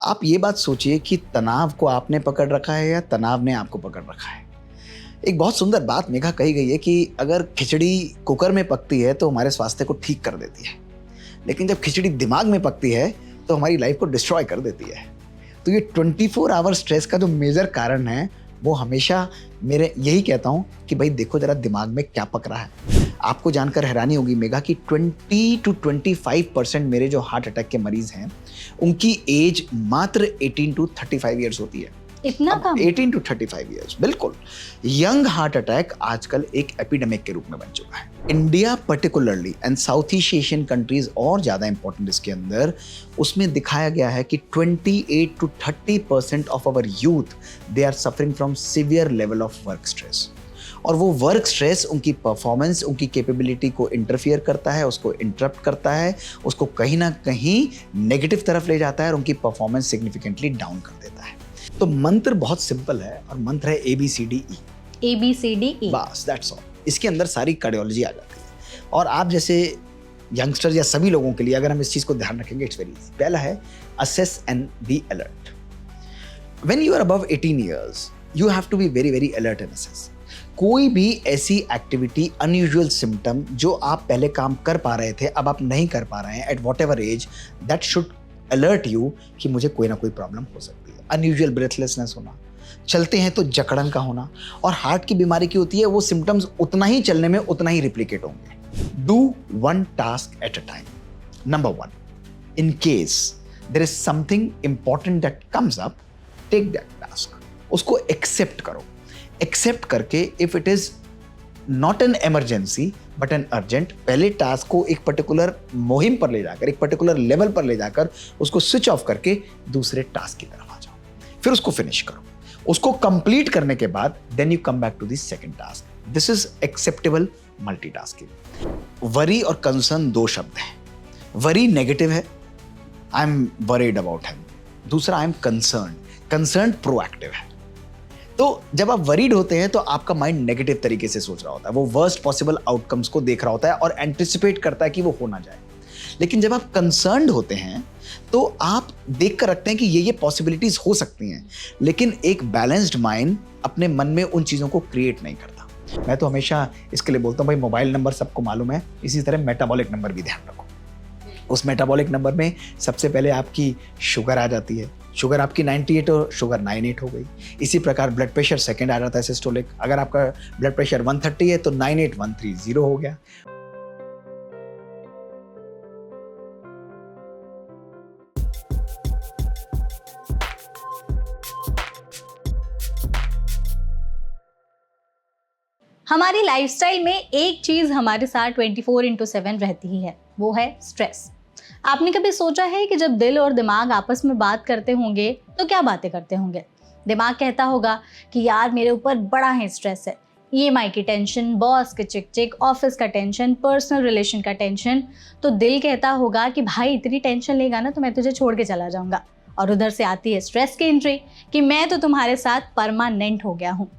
आप ये बात सोचिए कि तनाव को आपने पकड़ रखा है या तनाव ने आपको पकड़ रखा है। एक बहुत सुंदर बात मेघा कही गई है कि अगर खिचड़ी कुकर में पकती है तो हमारे स्वास्थ्य को ठीक कर देती है, लेकिन जब खिचड़ी दिमाग में पकती है तो हमारी लाइफ को डिस्ट्रॉय कर देती है। तो ये 24 आवर स्ट्रेस का जो मेजर कारण है वो हमेशा मेरे यही कहता हूँ कि भाई देखो जरा दिमाग में क्या पक रहा है। आपको जानकर हैरानी होगी मेघा कि 20 to 25% मेरे जो हार्ट अटैक के मरीज हैं उनकी एज मात्र 18 to 35 ईयर्स होती है। इतना कम? 18 to 35 ईयर्स, बिल्कुल। यंग हार्ट अटैक आजकल एक एपिडेमिक के रूप में बन चुका है। India particularly and south east Asian countries और ज्यादा इंपॉर्टेंट इसके अंदर, उसमें दिखाया गया है कि 28 to 30% of our youth they are suffering from severe level of work stress. और वो वर्क स्ट्रेस उनकी परफॉर्मेंस, उनकी कैपेबिलिटी को इंटरफियर करता है, उसको इंटरप्ट करता है, उसको कहीं ना कहीं नेगेटिव तरफ ले जाता है और उनकी परफॉर्मेंस सिग्निफिकेंटली डाउन कर देता है। तो मंत्र बहुत सिंपल है और मंत्र है ABCDE। ABCDE, बस दैट्स ऑल। इसके अंदर सारी कार्डियोलॉजी आ जाती है और आप जैसे यंगस्टर या सभी लोगों के लिए अगर हम इस चीज को ध्यान रखेंगे, इट्स वेरी इजी। पहला है assess and be alert. When you are above 18 years you have to be very very alert and assess. कोई भी ऐसी एक्टिविटी, अनयूजुअल सिम्टम जो आप पहले काम कर पा रहे थे अब आप नहीं कर पा रहे हैं at whatever age, that should alert you कि मुझे कोई ना कोई प्रॉब्लम हो सकती है। अनयूजुअल ब्रेथलेसनेस होना, चलते हैं तो जकड़न का होना, और हार्ट की बीमारी की होती है वो सिम्टम्स उतना ही चलने में उतना ही रिप्लिकेट होंगे। Do one task at a time. Number 1, in case there is something important that comes up, take that task. उसको एक्सेप्ट करो। एक्सेप्ट करके if it is not an emergency but an urgent, पहले task को एक particular मुहिम पर ले जाकर, एक पर्टिकुलर लेवल पर ले जाकर उसको स्विच ऑफ करके दूसरे टास्क की तरफ आ जाओ, फिर उसको फिनिश करो। उसको कंप्लीट करने के बाद then you come back to the second task. This is acceptable multitasking. Worry और कंसर्न दो शब्द हैं। वरी नेगेटिव है, I am worried about him. दूसरा I am concern. Concern proactive है। तो जब आप वरीड होते हैं तो आपका माइंड नेगेटिव तरीके से सोच रहा होता है, वो वर्स्ट पॉसिबल आउटकम्स को देख रहा होता है और एंटिसिपेट करता है कि वो हो ना जाए। लेकिन जब आप कंसर्न्ड होते हैं तो आप देख कर रखते हैं कि ये पॉसिबिलिटीज हो सकती हैं, लेकिन एक बैलेंस्ड माइंड अपने मन में उन चीज़ों को क्रिएट नहीं करता। मैं तो हमेशा इसके लिए बोलता हूँ भाई मोबाइल नंबर सबको मालूम है, इसी तरह मेटाबॉलिक नंबर भी ध्यान रखो। उस मेटाबॉलिक नंबर में सबसे पहले आपकी शुगर आ जाती है। शुगर आपकी 98 और शुगर 98 हो गई। इसी प्रकार ब्लड प्रेशर सेकंड आ जाता है, सिस्टोलिक। अगर आपका ब्लड प्रेशर 130 है तो 98130 हो गया। हमारी लाइफस्टाइल में एक चीज हमारे साथ 24/7 रहती ही है, वो है स्ट्रेस। आपने कभी सोचा है कि जब दिल और दिमाग आपस में बात करते होंगे तो क्या बातें करते होंगे? दिमाग कहता होगा कि यार मेरे ऊपर बड़ा ही स्ट्रेस है, EMI की टेंशन, बॉस के चिक चिक, ऑफिस का टेंशन, पर्सनल रिलेशन का टेंशन। तो दिल कहता होगा कि भाई इतनी टेंशन लेगा ना तो मैं तुझे छोड़ के चला जाऊंगा। और उधर से आती है स्ट्रेस की एंट्री कि मैं तो तुम्हारे साथ परमानेंट हो गया हूँ।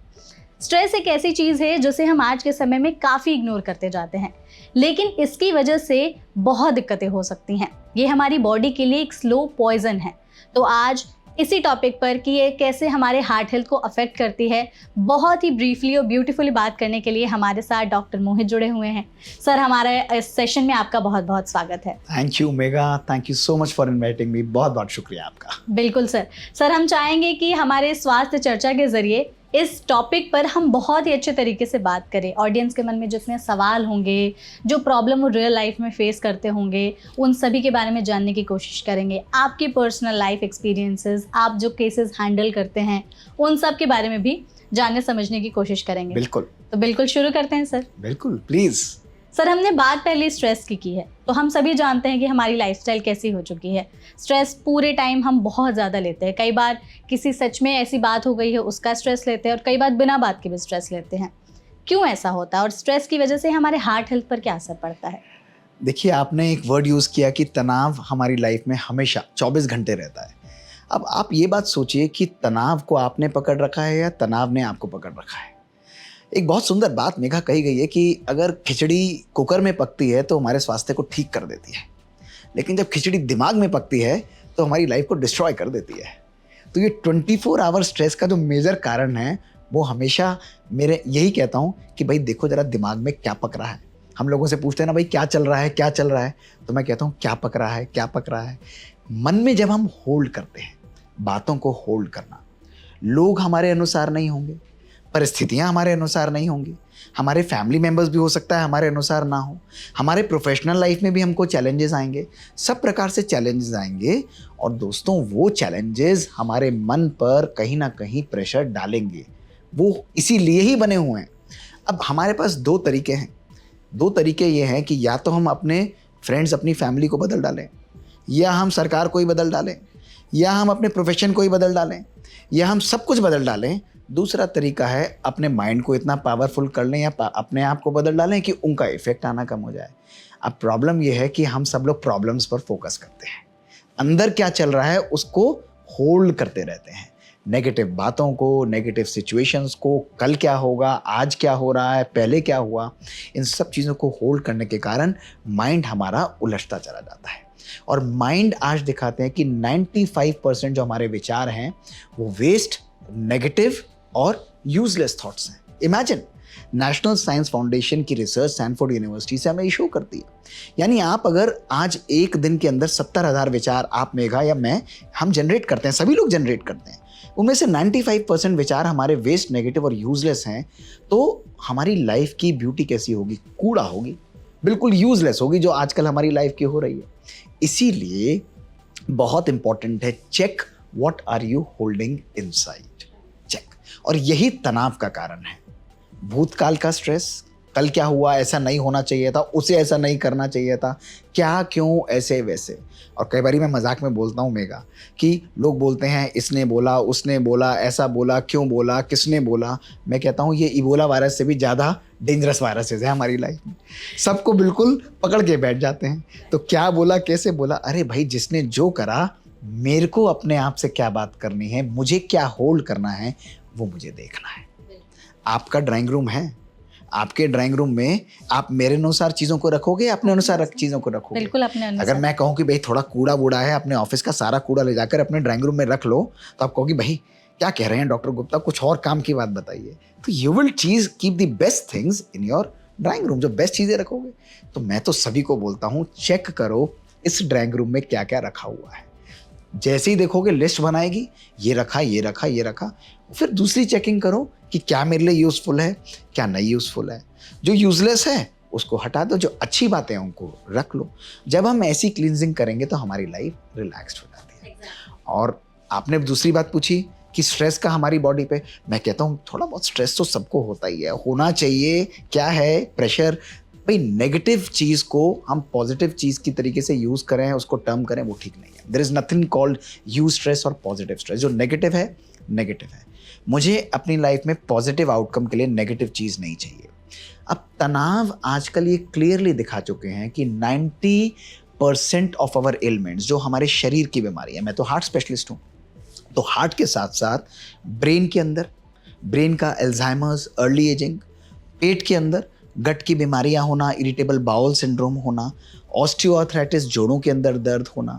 स्ट्रेस एक ऐसी चीज़ है जिसे हम आज के समय में काफ़ी इग्नोर करते जाते हैं, लेकिन इसकी वजह से बहुत दिक्कतें हो सकती हैं। ये हमारी बॉडी के लिए एक स्लो पॉइजन है। तो आज इसी टॉपिक पर कि ये कैसे हमारे हार्ट हेल्थ को अफेक्ट करती है, बहुत ही ब्रीफली और ब्यूटीफुली बात करने के लिए हमारे साथ डॉक्टर मोहित जुड़े हुए हैं। सर, हमारे इस सेशन में आपका बहुत बहुत स्वागत है। Thank you mega, thank you so much for inviting me. बहुत बहुत शुक्रिया आपका। बिल्कुल सर। सर, हम चाहेंगे कि हमारे स्वास्थ्य चर्चा के जरिए इस टॉपिक पर हम बहुत ही अच्छे तरीके से बात करें। ऑडियंस के मन में जितने सवाल होंगे, जो प्रॉब्लम वो रियल लाइफ में फेस करते होंगे, उन सभी के बारे में जानने की कोशिश करेंगे। आपकी पर्सनल लाइफ एक्सपीरियंसेस, आप जो केसेस हैंडल करते हैं, उन सब के बारे में भी जानने समझने की कोशिश करेंगे। बिल्कुल। तो बिल्कुल शुरू करते हैं सर। बिल्कुल, प्लीज। सर, हमने बात पहले स्ट्रेस की है, तो हम सभी जानते हैं कि हमारी लाइफस्टाइल कैसी हो चुकी है। स्ट्रेस पूरे टाइम हम बहुत ज़्यादा लेते हैं। कई बार किसी सच में ऐसी बात हो गई है उसका स्ट्रेस लेते हैं और कई बार बिना बात के भी स्ट्रेस लेते हैं। क्यों ऐसा होता है और स्ट्रेस की वजह से हमारे हार्ट हेल्थ पर क्या असर पड़ता है? देखिए, आपने एक वर्ड यूज़ किया कि तनाव हमारी लाइफ में हमेशा 24 घंटे रहता है। अब आप ये बात सोचिए कि तनाव को आपने पकड़ रखा है या तनाव ने आपको पकड़ रखा है। एक बहुत सुंदर बात मेघा कही गई है कि अगर खिचड़ी कुकर में पकती है तो हमारे स्वास्थ्य को ठीक कर देती है, लेकिन जब खिचड़ी दिमाग में पकती है तो तो हमारी लाइफ को डिस्ट्रॉय कर देती है। तो ये 24 आवर स्ट्रेस का जो मेजर कारण है वो हमेशा मेरे यही कहता हूँ कि भाई देखो जरा दिमाग में क्या पक रहा है। हम लोगों से पूछते हैं ना भाई क्या चल रहा है, क्या चल रहा है, तो मैं कहता हूँ क्या पक रहा है, क्या पक रहा है। मन में जब हम होल्ड करते हैं, बातों को होल्ड करना, लोग हमारे अनुसार नहीं होंगे, परिस्थितियां हमारे अनुसार नहीं होंगी, हमारे फैमिली मेंबर्स भी हो सकता है हमारे अनुसार ना हो, हमारे प्रोफेशनल लाइफ में भी हमको चैलेंजेस आएंगे, सब प्रकार से चैलेंजेस आएंगे। और दोस्तों वो चैलेंजेस हमारे मन पर कहीं ना कहीं प्रेशर डालेंगे, वो इसीलिए ही बने हुए हैं। अब हमारे पास दो तरीके हैं। दो तरीके ये हैं कि या तो हम अपने फ्रेंड्स, अपनी फैमिली को बदल डालें, या हम सरकार को ही बदल डालें, या हम अपने प्रोफेशन को ही बदल डालें, या हम सब कुछ बदल डालें। दूसरा तरीका है अपने माइंड को इतना पावरफुल कर लें या अपने आप को बदल डालें कि उनका इफेक्ट आना कम हो जाए। अब प्रॉब्लम यह है कि हम सब लोग प्रॉब्लम्स पर फोकस करते हैं, अंदर क्या चल रहा है उसको होल्ड करते रहते हैं। नेगेटिव बातों को, नेगेटिव सिचुएशंस को, कल क्या होगा, आज क्या हो रहा है, पहले क्या हुआ, इन सब चीज़ों को होल्ड करने के कारण माइंड हमारा उलझता चला जाता है। और माइंड आज दिखाते हैं कि 95% जो हमारे विचार हैं वो वेस्ट, नेगेटिव और यूजलेस थॉट्स हैं। इमेजिन, नेशनल साइंस फाउंडेशन की रिसर्च सैनफोर्ड यूनिवर्सिटी से हमें शो करती है, यानी आप अगर आज एक दिन के अंदर 70,000 विचार आप, मेघा या मैं, हम जनरेट करते हैं, सभी लोग जनरेट करते हैं, उनमें से 95% विचार हमारे वेस्ट, नेगेटिव और यूजलेस हैं, तो हमारी लाइफ की ब्यूटी कैसी होगी? कूड़ा होगी, बिल्कुल यूजलेस होगी, जो आजकल हमारी लाइफ की हो रही है। इसीलिए बहुत इंपॉर्टेंट है, check what are you holding inside, check. और यही तनाव का कारण है। भूतकाल का स्ट्रेस, कल क्या हुआ, ऐसा नहीं होना चाहिए था, उसे ऐसा नहीं करना चाहिए था, क्या, क्यों, ऐसे वैसे। और कई बारी मैं मजाक में बोलता हूँ मेघा कि लोग बोलते हैं इसने बोला, उसने बोला, ऐसा बोला, क्यों बोला, किसने बोला। मैं कहता हूँ ये इबोला वायरस से भी ज़्यादा डेंजरस वायरसेस है हमारी लाइफ में, सबको बिल्कुल पकड़ के बैठ जाते हैं। तो क्या बोला, कैसे बोला, अरे भाई जिसने जो करा, मेरे को अपने आप से क्या बात करनी है, मुझे क्या होल्ड करना है, वो मुझे देखना है। आपका ड्राइंग रूम है, आपके ड्राइंग रूम में आप मेरे अनुसार चीज़ों को रखोगे, अपने अनुसार चीज़ों को रखोगे? बिल्कुल अपने अनुसार। अगर मैं कहूँ कि भाई थोड़ा कूड़ा वूड़ा है, अपने ऑफिस का सारा कूड़ा ले जाकर अपने ड्राइंग रूम में रख लो, तो आप कहोगे भाई क्या कह रहे हैं डॉक्टर गुप्ता, कुछ और काम की बात बताइए। तो you will keep the best things in your drawing room, जो बेस्ट चीज़ें रखोगे। तो मैं तो सभी को बोलता हूँ, चेक करो इस ड्राइंग रूम में क्या क्या रखा हुआ है। जैसे ही देखोगे लिस्ट बनाएगी, ये रखा, ये रखा, ये रखा। फिर दूसरी चेकिंग करो कि क्या मेरे लिए यूज़फुल है, क्या नहीं यूज़फुल है। जो यूजलेस है उसको हटा दो, जो अच्छी बातें हैं उनको रख लो। जब हम ऐसी क्लींजिंग करेंगे तो हमारी लाइफ रिलैक्स्ड हो जाती है। और आपने दूसरी बात पूछी कि स्ट्रेस का हमारी बॉडी पे, मैं कहता हूँ थोड़ा बहुत स्ट्रेस तो सबको होता ही है, होना चाहिए। क्या है प्रेशर? भाई नेगेटिव चीज़ को हम पॉजिटिव चीज़ की तरीके से यूज़ करें, उसको टर्म करें, वो ठीक नहीं है। देयर इज़ नथिंग कॉल्ड यूज स्ट्रेस और पॉजिटिव स्ट्रेस। जो नेगेटिव है, नेगेटिव है। मुझे अपनी लाइफ में पॉजिटिव आउटकम के लिए नेगेटिव चीज़ नहीं चाहिए। अब तनाव आजकल ये क्लियरली दिखा चुके हैं कि 90% ऑफ आवर एलिमेंट्स, जो हमारे शरीर की बीमारी है, मैं तो हार्ट स्पेशलिस्ट हूँ, तो हार्ट के साथ साथ ब्रेन के अंदर, ब्रेन का अल्जाइमर्स, अर्ली एजिंग, पेट के अंदर गट की बीमारियां होना, इरिटेबल बाउल सिंड्रोम होना, ऑस्टियोआर्थराइटिस, जोड़ों के अंदर दर्द होना,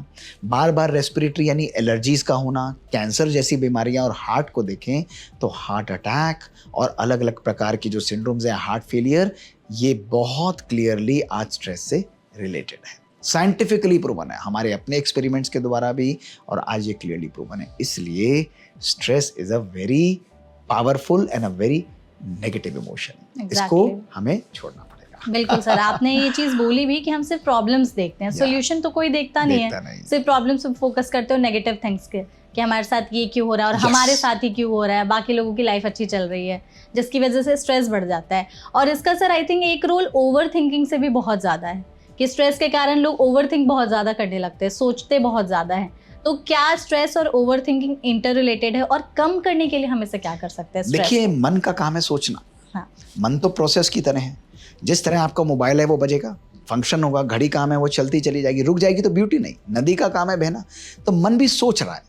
बार बार रेस्पिरेटरी यानी एलर्जीज़ का होना, कैंसर जैसी बीमारियां। और हार्ट को देखें तो हार्ट अटैक और अलग अलग प्रकार की जो सिंड्रोम्स हैं, हार्ट फेलियर, ये बहुत क्लियरली आज स्ट्रेस से रिलेटेड है। साइंटिफिकली प्रूवन है, हमारे अपने एक्सपेरिमेंट्स के द्वारा भी, और आज ये क्लियरली प्रूवन है। इसलिए stress is a very powerful and a very negative emotion. इसको हमें छोड़ना पड़ेगा। बिल्कुल सर, आपने ये चीज बोली भी कि हम सिर्फ प्रॉब्लम्स देखते हैं, सॉल्यूशन तो कोई देखता नहीं है। सिर्फ प्रॉब्लम्स पे फोकस करते हो, नेगेटिव थिंग्स के, कि हमारे साथ ये क्यों हो रहा है और हमारे साथ ही क्यों हो रहा है, बाकी लोगों की लाइफ अच्छी चल रही है, जिसकी वजह से स्ट्रेस बढ़ जाता है। और इसका सर आई थिंक एक रोल ओवर थिंकिंग से भी बहुत ज़्यादा है, कि स्ट्रेस के कारण लोग ओवर थिंक बहुत ज़्यादा करने लगते हैं, सोचते बहुत ज़्यादा है। तो क्या स्ट्रेस और ओवर थिंकिंग इंटर रिलेटेड है, और कम करने के लिए हम इसे क्या कर सकते हैं? देखिए, मन का काम है सोचना। हाँ। मन तो प्रोसेस की तरह है। जिस तरह आपका मोबाइल है वो बजेगा, फंक्शन होगा, घड़ी काम है वो चलती चली जाएगी, रुक जाएगी तो ब्यूटी नहीं। नदी का काम है बहना, तो मन भी सोच रहा है।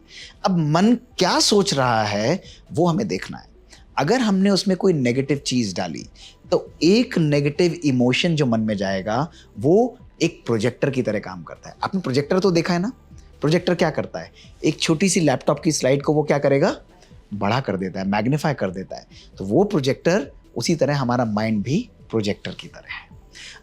अब मन क्या सोच रहा है वो हमें देखना है। अगर हमने उसमें कोई नेगेटिव चीज़ डाली तो एक नेगेटिव इमोशन जो मन में जाएगा वो एक प्रोजेक्टर की तरह काम करता है। आपने प्रोजेक्टर तो देखा है ना, प्रोजेक्टर क्या करता है, एक छोटी सी लैपटॉप की स्लाइड को वो क्या करेगा, बड़ा कर देता है, मैग्नीफाई कर देता है। तो वो प्रोजेक्टर, उसी तरह हमारा माइंड भी प्रोजेक्टर की तरह है।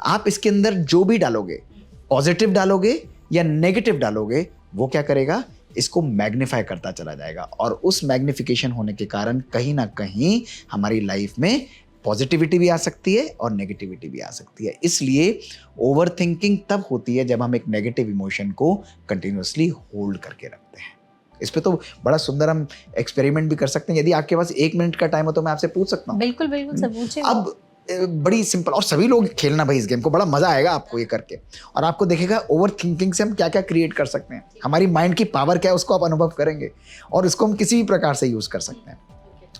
आप इसके अंदर जो भी डालोगे, पॉजिटिव डालोगे या नेगेटिव डालोगे, वो क्या करेगा, इसको मैग्नीफाई करता चला जाएगा। और उस मैग्निफिकेशन होने के कारण कहीं ना कहीं हमारी लाइफ में पॉजिटिविटी भी आ सकती है और नेगेटिविटी भी आ सकती है। इसलिए ओवर थिंकिंग तब होती है जब हम एक नेगेटिव इमोशन को कंटिन्यूअसली होल्ड करके रखते हैं। इस पे तो बड़ा सुंदर हम एक्सपेरिमेंट भी कर सकते हैं। यदि आपके पास 1 मिनट का टाइम हो तो मैं आपसे पूछ सकता हूँ? बिल्कुल बिल्कुल, सब पूछिए। अब बड़ी सिंपल, और सभी लोग खेलना भाई इस गेम को, बड़ा मजा आएगा आपको ये करके। और आपको देखेगा ओवर थिंकिंग से हम क्या क्या क्रिएट कर सकते हैं, हमारी माइंड की पावर क्या है उसको आप अनुभव करेंगे, और इसको हम किसी भी प्रकार से यूज कर सकते हैं।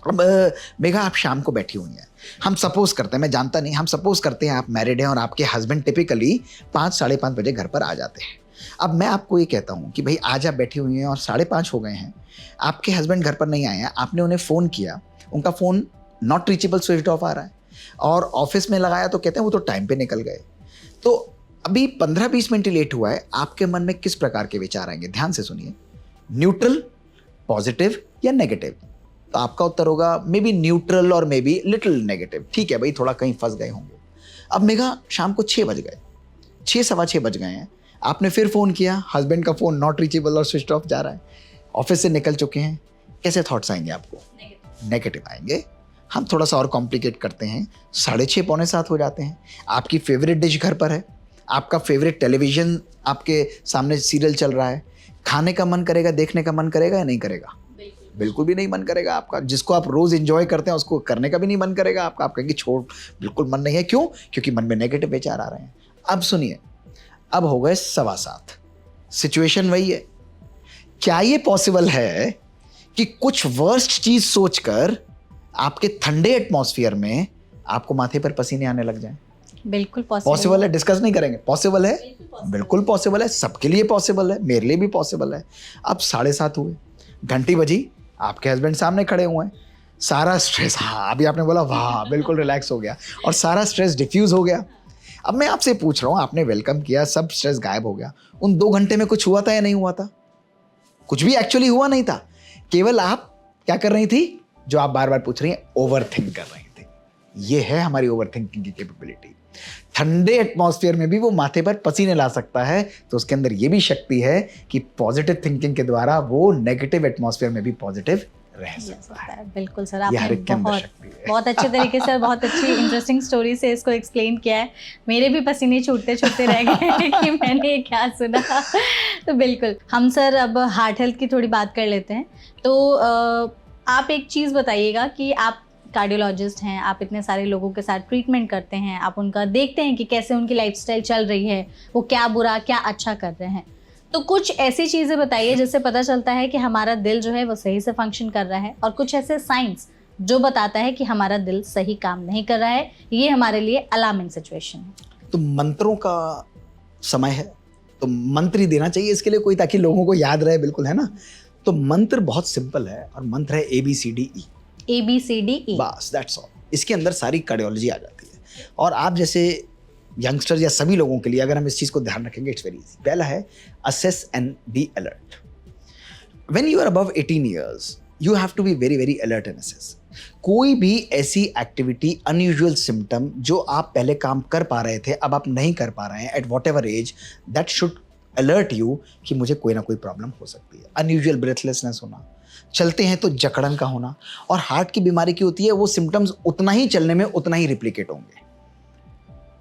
अब मेघा, आप शाम को बैठी हुई हैं, हम सपोज करते हैं, मैं जानता नहीं, हम सपोज करते हैं आप मैरिड हैं और आपके हस्बैंड टिपिकली 5-5:30 बजे घर पर आ जाते हैं। अब मैं आपको ये कहता हूँ कि भाई आज आप बैठी हुई हैं और 5:30 हो गए हैं, आपके हस्बैंड घर पर नहीं आए हैं, आपने उन्हें फ़ोन किया, उनका phone not reachable, switch off आ रहा है, और ऑफिस में लगाया तो कहते हैं वो तो टाइम पे निकल गए। तो अभी 15-20 मिनट लेट हुआ है, आपके मन में किस प्रकार के विचार आएंगे? ध्यान से सुनिए, न्यूट्रल, पॉजिटिव या नेगेटिव? तो आपका उत्तर होगा मे बी न्यूट्रल और मे बी लिटिल नेगेटिव। ठीक है भाई, थोड़ा कहीं फंस गए होंगे। अब मेघा, शाम को 6 बज गए, 6-6:15 बज गए हैं, आपने फिर फ़ोन किया, हस्बैंड का फ़ोन नॉट रीचेबल और स्विच ऑफ जा रहा है, ऑफिस से निकल चुके हैं, कैसे थॉट्स आएंगे आपको? नेगेटिव आएंगे। हम थोड़ा सा और कॉम्प्लिकेट करते हैं, 6:30-6:45 हो जाते हैं, आपकी फेवरेट डिश घर पर है, आपका फेवरेट टेलीविज़न आपके सामने सीरियल चल रहा है, खाने का मन करेगा, देखने का मन करेगा या नहीं करेगा? बिल्कुल भी नहीं मन करेगा आपका। जिसको आप रोज़ एंजॉय करते हैं उसको करने का भी नहीं मन करेगा आपका। आप कहेंगे छोड़, बिल्कुल मन नहीं है। क्यों? क्योंकि मन में नेगेटिव विचार आ रहे हैं। अब सुनिए, अब हो गए 7:15, सिचुएशन वही है। क्या ये पॉसिबल है कि कुछ वर्स्ट चीज़ सोचकर आपके ठंडे एटमॉस्फेयर में आपको माथे पर पसीने आने लग जाएं? बिल्कुल पॉसिबल है, डिस्कस नहीं करेंगे, पॉसिबल है, बिल्कुल पॉसिबल है, सबके लिए पॉसिबल है, मेरे लिए भी पॉसिबल है। अब 7:30 हुए, घंटी बजी, आपके हस्बैंड सामने खड़े हुए हैं, सारा स्ट्रेस, हाँ अभी आपने बोला वाह, बिल्कुल रिलैक्स हो गया और सारा स्ट्रेस डिफ्यूज हो गया। अब मैं आपसे पूछ रहा हूँ, आपने वेलकम किया, सब स्ट्रेस गायब हो गया, उन 2 घंटे में कुछ हुआ था या नहीं हुआ था? कुछ भी एक्चुअली हुआ नहीं था, केवल आप क्या कर रही थी, जो आप बार बार पूछ रही हैं, ओवर थिंक कर रही थी। ये है हमारी ओवर थिंकिंग की कैपेबिलिटी। ठंडे एटमॉस्फेयर में भी वो माथे पर पसीने ला सकता है, तो उसके अंदर ये भी शक्ति है कि पॉजिटिव थिंकिंग के द्वारा वो नेगेटिव एटमॉस्फेयर में भी पॉजिटिव रह सकता है। बिल्कुल सर, आपने बहुत अच्छे तरीके से, बहुत अच्छी इंटरेस्टिंग स्टोरी से इसको एक्सप्लेन किया है। मेरे भी पसीने छूटते छूटते रह गए कि मैंने क्या सुना। तो बिल्कुल हम सर अब हार्ट हेल्थ की थोड़ी बात कर लेते हैं। तो आप एक चीज़ बताइएगा कि आप कार्डियोलॉजिस्ट हैं, आप इतने सारे लोगों के साथ ट्रीटमेंट करते हैं, आप उनका देखते हैं कि कैसे उनकी लाइफस्टाइल चल रही है, वो क्या बुरा क्या अच्छा कर रहे हैं। तो कुछ ऐसी चीज़ें बताइए जिससे पता चलता है कि हमारा दिल जो है वो सही से फंक्शन कर रहा है, और कुछ ऐसे साइंस जो बताता है कि हमारा दिल सही काम नहीं कर रहा है, ये हमारे लिए अलार्मिंग सिचुएशन है। तो मंत्रों का समय है, तो मंत्र ही देना चाहिए इसके लिए कोई, ताकि लोगों को याद रहे, बिल्कुल, है ना? तो मंत्र बहुत सिंपल है, और मंत्र है ABCDE। ABCDE, बस, दैट्स ऑल। इसके अंदर सारी कार्डियोलॉजी आ जाती है। और आप जैसे यंगस्टर या सभी लोगों के लिए अगर हम इस चीज़ को ध्यान रखेंगे, इट्स वेरी इजी। पहला है assess and be alert. When you are above 18 years you have to be very very alert and assess. कोई भी ऐसी एक्टिविटी, अनयूजुअल सिम्टम जो आप पहले काम कर पा रहे थे, अब आप नहीं कर पा रहे हैं, at whatever age, that should alert you कि मुझे कोई ना कोई प्रॉब्लम हो सकती है। अनयूजुअल ब्रेथलेसनेस होना, चलते हैं तो जकड़न का होना, और हार्ट की बीमारी की होती है, वो सिम्टम्स उतना ही चलने में उतना ही रिप्लिकेट होंगे,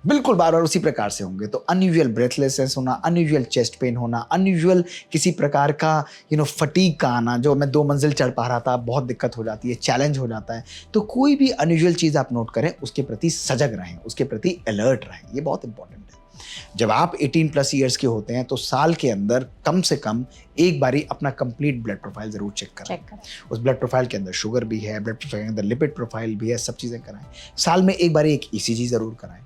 बिल्कुल बार बार उसी प्रकार से होंगे। तो अनयूजुअल ब्रेथलेसनेस होना, अनयूजुअल चेस्ट पेन होना, अनयूजुअल किसी प्रकार का फटीग का आना, जो मैं 2 मंजिल चढ़ पा रहा था, बहुत दिक्कत हो जाती है, चैलेंज हो जाता है। तो कोई भी अनयूजुअल चीज़ आप नोट करें, उसके प्रति सजग रहें, उसके प्रति अलर्ट रहें, ये बहुत इंपॉर्टेंट है। जब आप 18+ ईयर्स के होते हैं तो साल के अंदर कम से कम एक बारी अपना कंप्लीट ब्लड प्रोफाइल जरूर चेक करें। उस ब्लड प्रोफाइल के अंदर शुगर भी है, ब्लड प्रोफाइल के अंदर लिपिड प्रोफाइल भी है, सब चीज़ें कराएं। साल में एक बारी एक ECG जरूर कराएं,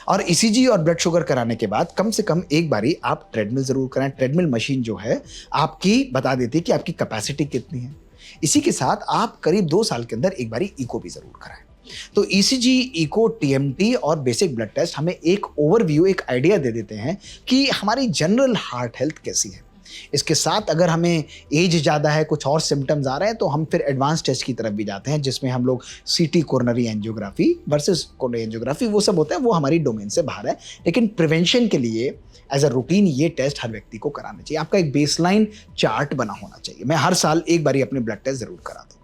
और ECG और ब्लड शुगर कराने के बाद कम से कम एक बारी आप ट्रेडमिल जरूर कराएं। ट्रेडमिल मशीन जो है आपकी बता देती है कि आपकी कैपेसिटी कितनी है। इसी के साथ आप करीब 2 साल के अंदर एक बारी इको भी जरूर कराएं। तो ECG, इको, TMT और बेसिक ब्लड टेस्ट हमें एक ओवरव्यू, एक आइडिया दे देते हैं कि हमारी जनरल हार्ट हेल्थ कैसी है। इसके साथ अगर हमें एज ज़्यादा है, कुछ और सिम्टम्स आ रहे हैं, तो हम फिर एडवांस टेस्ट की तरफ भी जाते हैं, जिसमें हम लोग सीटी coronary angiography versus coronary angiography वो सब होता है, वो हमारी डोमेन से बाहर है। लेकिन प्रिवेंशन के लिए एज अ रूटीन ये टेस्ट हर व्यक्ति को कराना चाहिए। आपका एक बेसलाइन चार्ट बना होना चाहिए। मैं हर साल एक बारी अपने ब्लड टेस्ट जरूर कराता हूँ,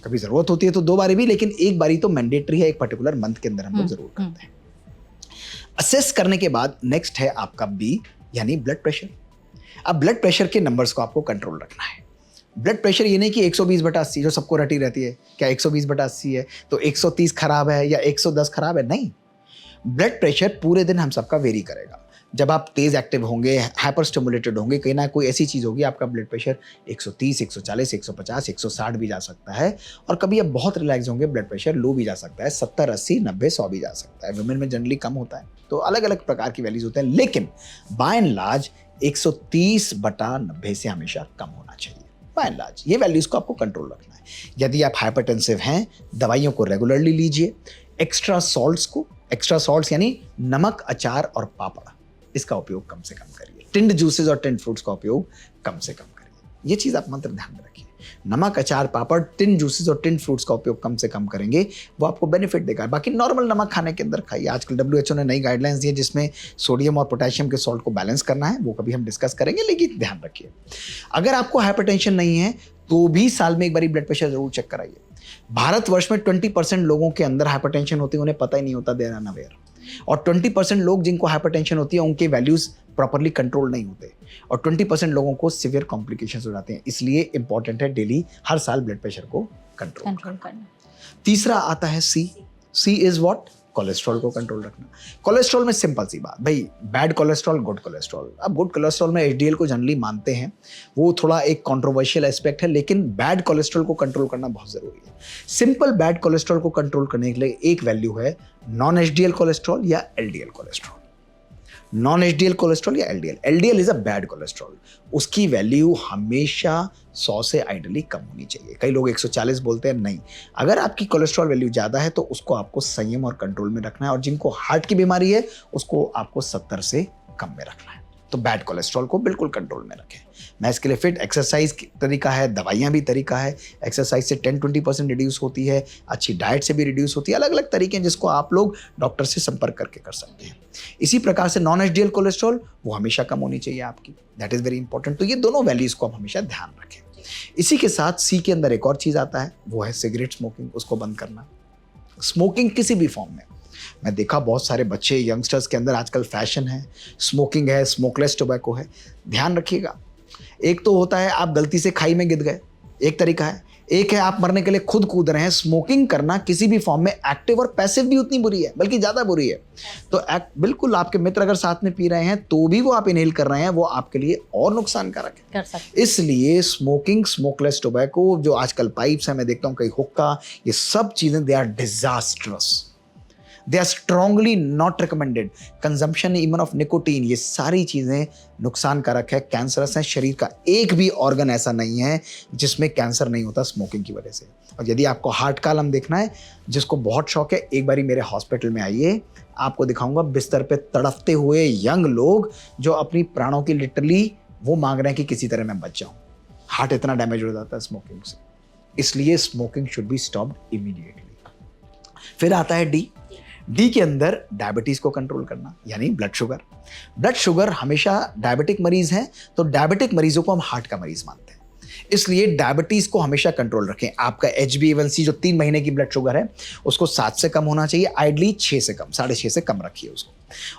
कभी ज़रूरत होती है तो 2 बारी भी, लेकिन एक बारी तो मैंडेटरी है, एक पर्टिकुलर मंथ के अंदर हम लोग जरूर करते हैं। असेस करने के बाद नेक्स्ट है आपका बी, यानी ब्लड प्रेशर। अब ब्लड प्रेशर के नंबर्स को आपको कंट्रोल रखना है। ब्लड प्रेशर ये नहीं कि 120/80 जो सबको रटी रहती है, क्या 120/80 है तो 130 खराब है या 110 खराब है, नहीं। ब्लड प्रेशर पूरे दिन हम सबका वेरी करेगा। जब आप तेज एक्टिव होंगे, हाइपर स्टिमुलेटेड होंगे, कहीं ना कोई ऐसी चीज़ होगी, आपका ब्लड प्रेशर 130, 140, 150, 160 भी जा सकता है। और कभी आप बहुत रिलैक्स होंगे, ब्लड प्रेशर लो भी जा सकता है, 70, 80, 90, 100 भी जा सकता है। वुमेन में जनरली कम होता है, तो अलग अलग प्रकार की वैल्यूज होते हैं, लेकिन बाय एंड लार्ज 130/90 से हमेशा कम होना चाहिए। बाय एंड लार्ज ये वैल्यूज को आपको कंट्रोल रखना है। यदि आप हाइपरटेंसिव हैं, दवाइयों को रेगुलरली लीजिए। एक्स्ट्रा सॉल्ट्स यानी नमक, अचार और पापड़, इसका उपयोग कम से कम करिए। टिंड जूसेस और टिंड फ्रूट्स का उपयोग कम से कम करिए। ये चीज़ आप मंत्र ध्यान में रखिए। नमक, अचार, पापड़, टिंड जूसेस और टिंड फ्रूट्स का उपयोग कम से कम करेंगे, वो आपको बेनिफिट देगा। बाकी नॉर्मल नमक खाने के अंदर खाइए। आजकल WHO ने नई गाइडलाइंस दी है जिसमें सोडियम और पोटेशियम के सॉल्ट को बैलेंस करना है, वो कभी हम डिस्कस करेंगे, लेकिन ध्यान रखिए। अगर आपको हाइपरटेंशन नहीं है तो भी साल में एक बार ब्लड प्रेशर जरूर चेक कराइए। भारतवर्ष में 20% लोगों के अंदर हाइपरटेंशन होती है, उन्हें पता ही नहीं होता, दे आर अनअवेयर। और 20% लोग जिनको हाइपरटेंशन होती है उनके वैल्यूज प्रॉपर्ली कंट्रोल नहीं होते, और 20% लोगों को सिवियर कॉम्प्लिकेशंस हो जाते हैं। इसलिए इंपॉर्टेंट है डेली हर साल ब्लड प्रेशर को कंट्रोल करना। तीसरा आता है सी इज व्हाट, कोलेस्ट्रॉल को कंट्रोल रखना। कोलेस्ट्रॉल में सिंपल सी बात, भाई बैड कोलेस्ट्रॉल, गुड कोलेस्ट्रॉल। अब गुड कोलेस्ट्रॉल में HDL को जनरली मानते हैं, वो थोड़ा एक कंट्रोवर्शियल एस्पेक्ट है, लेकिन बैड कोलेस्ट्रॉल को कंट्रोल करना बहुत जरूरी है। सिंपल बैड कोलेस्ट्रॉल को कंट्रोल करने के लिए एक वैल्यू है नॉन HDL कोलेस्ट्रॉल या LDL cholesterol. Non HDL cholesterol या LDL is a bad cholesterol, उसकी वैल्यू हमेशा 100 से आइडियली कम होनी चाहिए। कई लोग 140 बोलते हैं, नहीं। अगर आपकी कोलेस्ट्रॉल वैल्यू ज़्यादा है तो उसको आपको संयम और कंट्रोल में रखना है, और जिनको हार्ट की बीमारी है उसको आपको 70 से कम में रखना है। तो बैड कोलेस्ट्रॉल को बिल्कुल कंट्रोल में रखें। मैं इसके लिए फिट एक्सरसाइज तरीका है, दवाइयाँ भी तरीका है। एक्सरसाइज से 10-20% रिड्यूस होती है, अच्छी डाइट से भी रिड्यूस होती है। अलग अलग तरीके हैं जिसको आप लोग डॉक्टर से संपर्क करके कर सकते हैं। इसी प्रकार से नॉन HDL कोलेस्ट्रॉल वो हमेशा कम होनी चाहिए आपकी, दैट इज़ वेरी इंपॉर्टेंट। तो ये दोनों वैल्यूज़ को आप हमेशा ध्यान रखें। इसी के साथ सी के अंदर एक और चीज़ आता है, वो है सिगरेट स्मोकिंग, उसको बंद करना। स्मोकिंग किसी भी फॉर्म में, मैं देखा बहुत सारे बच्चे, यंगस्टर्स के अंदर आजकल फैशन है, स्मोकिंग है, स्मोकलेस टोबैको है। ध्यान रखिएगा, एक तो होता है आप गलती से खाई में गिर गए, एक तरीका है। एक है आप मरने के लिए खुद कूद रहे हैं। स्मोकिंग करना किसी भी फॉर्म में, एक्टिव और पैसिव भी उतनी बुरी है, बल्कि ज़्यादा बुरी है। तो बिल्कुल आपके मित्र अगर साथ में पी रहे हैं तो भी वो आप इनहेल कर रहे हैं, वो आपके लिए और नुकसानकारक है। कर सकते। इसलिए स्मोकिंग, स्मोकलेस टोबैको, जो आजकल पाइप्स हैं, मैं देखता हूँ कई हुक्का, ये सब चीज़ें they are disastrous, they are strongly not recommended. Consumption even of nicotine, ये सारी चीज़ें नुकसानकारक है, कैंसरस है। शरीर का एक भी ऑर्गन ऐसा नहीं है जिसमें कैंसर नहीं होता स्मोकिंग की वजह से। और यदि आपको हार्ट कॉलम देखना है, जिसको बहुत शौक है, एक बारी मेरे हॉस्पिटल में आइए, आपको दिखाऊंगा बिस्तर पे तड़पते हुए यंग लोग जो अपनी प्राणों की लिटरली वो मांग रहे हैं कि किसी तरह मैं बच जाऊं। हार्ट इतना डैमेज हो जाता है स्मोकिंग से, इसलिए smoking should be stopped immediately. फिर आता है डी के अंदर डायबिटीज को कंट्रोल करना, यानी ब्लड शुगर। हमेशा डायबिटिक मरीज हैं तो डायबिटिक मरीजों को हम हार्ट का मरीज मानते हैं, इसलिए डायबिटीज को हमेशा कंट्रोल रखें। आपका HbA1c जो 3 महीने की ब्लड शुगर है उसको 7 से कम होना चाहिए, आइडली 6 से कम, 6.5 से कम रखिए उसको।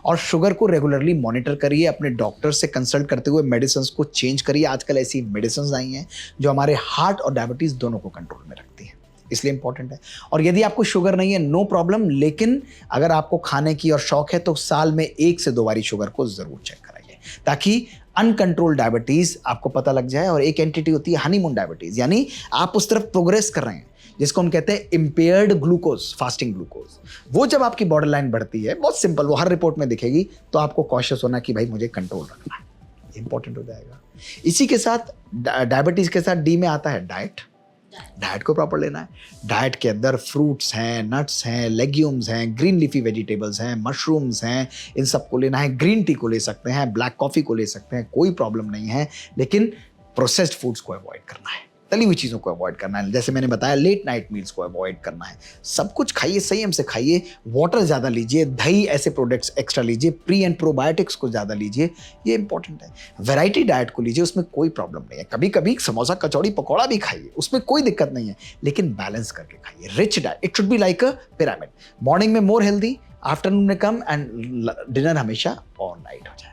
और शुगर को रेगुलरली मॉनिटर करिए, अपने डॉक्टर से कंसल्ट करते हुए मेडिसिन को चेंज करिए। आजकल ऐसी मेडिसिन आई हैं जो हमारे हार्ट और डायबिटीज दोनों को कंट्रोल में रखती हैं, इसलिए इंपॉर्टेंट है। और यदि आपको शुगर नहीं है, नो प्रॉब्लम, लेकिन अगर आपको खाने की और शौक है तो साल में 1 से 2 बारी शुगर को जरूर चेक कराइए, ताकि अनकंट्रोल डायबिटीज आपको पता लग जाए। और एक एंटिटी होती है हनीमून डायबिटीज, यानी आप उस तरफ प्रोग्रेस कर रहे हैं, जिसको हम कहते हैं इम्पेयर्ड ग्लूकोज, फास्टिंग ग्लूकोज। वो जब आपकी बॉर्डर लाइन बढ़ती है, बहुत सिंपल, वो हर रिपोर्ट में दिखेगी, तो आपको कॉशियस होना कि भाई मुझे कंट्रोल रखना है, इंपॉर्टेंट हो जाएगा। इसी के साथ डायबिटीज के साथ डी में आता है डाइट, डाइट को प्रॉपर लेना है। डाइट के अंदर फ्रूट्स हैं, नट्स हैं, लेग्यूम्स हैं, ग्रीन लीफी वेजिटेबल्स हैं, मशरूम्स हैं, इन सबको लेना है। ग्रीन टी को ले सकते हैं, ब्लैक कॉफ़ी को ले सकते हैं, कोई प्रॉब्लम नहीं है, लेकिन प्रोसेस्ड फूड्स को अवॉइड करना है, तली हुई चीज़ों को अवॉइड करना है। जैसे मैंने बताया, लेट नाइट मील्स को अवॉइड करना है। सब कुछ खाइए, संयम से खाइए, वाटर ज़्यादा लीजिए, दही ऐसे प्रोडक्ट्स एक्स्ट्रा लीजिए, प्री एंड प्रोबायोटिक्स को ज़्यादा लीजिए, ये इंपॉर्टेंट है। वैरायटी डाइट को लीजिए, उसमें कोई प्रॉब्लम नहीं है। कभी कभी समोसा कचौड़ी पकौड़ा भी खाइए, उसमें कोई दिक्कत नहीं है, लेकिन बैलेंस करके खाइए। Rich diet, it should be like a pyramid. Morning में मोर हेल्दी, आफ्टरनून में कम, एंड डिनर हमेशा और लाइट हो जाए,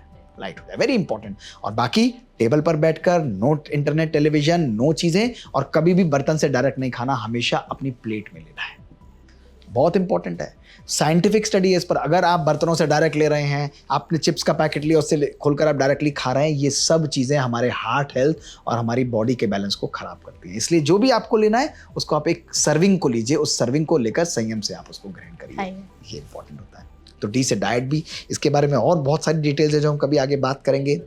वेरी इंपॉर्टेंट। और बाकी टेबल पर बैठकर नो इंटरनेट, टेलीविजन, नो चीजें, और कभी भी बर्तन से डायरेक्ट नहीं खाना, हमेशा अपनी प्लेट में लेना है, बहुत इंपॉर्टेंट है। साइंटिफिक स्टडी है इस पर। अगर आप बर्तनों से डायरेक्ट ले रहे हैं, आपने चिप्स का पैकेट लिया, उससे खोलकर आप डायरेक्टली खा रहे हैं, ये सब चीज़ें हमारे हार्ट हेल्थ और हमारी बॉडी के बैलेंस को खराब करती हैं। इसलिए जो भी आपको लेना है, उसको आप एक सर्विंग को लीजिए, उस सर्विंग को लेकर संयम से आप उसको ग्रहण करिए, ये इंपॉर्टेंट होता है। तो डी से डाइट भी, इसके बारे में और बहुत सारी डिटेल्स है जो हम कभी आगे बात करेंगे।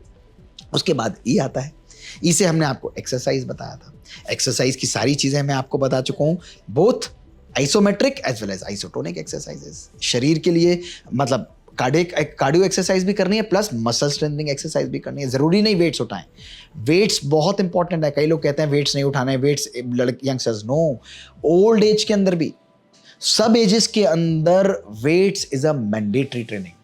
उसके बाद ई आता है। ई से हमने आपको एक्सरसाइज बताया था। एक्सरसाइज की सारी चीज़ें मैं आपको बता चुका हूँ, both isometric as well as isotonic exercises. शरीर के लिए मतलब कार्डियो एक्सरसाइज भी करनी है, प्लस मसल स्ट्रेंथनिंग एक्सरसाइज भी करनी है। ज़रूरी नहीं वेट्स उठाएं, वेट्स बहुत इंपॉर्टेंट है। कई लोग कहते हैं वेट्स नहीं उठाना है, weights youngsters, no, old age के अंदर भी, सब एजेस के अंदर weights is a mandatory training.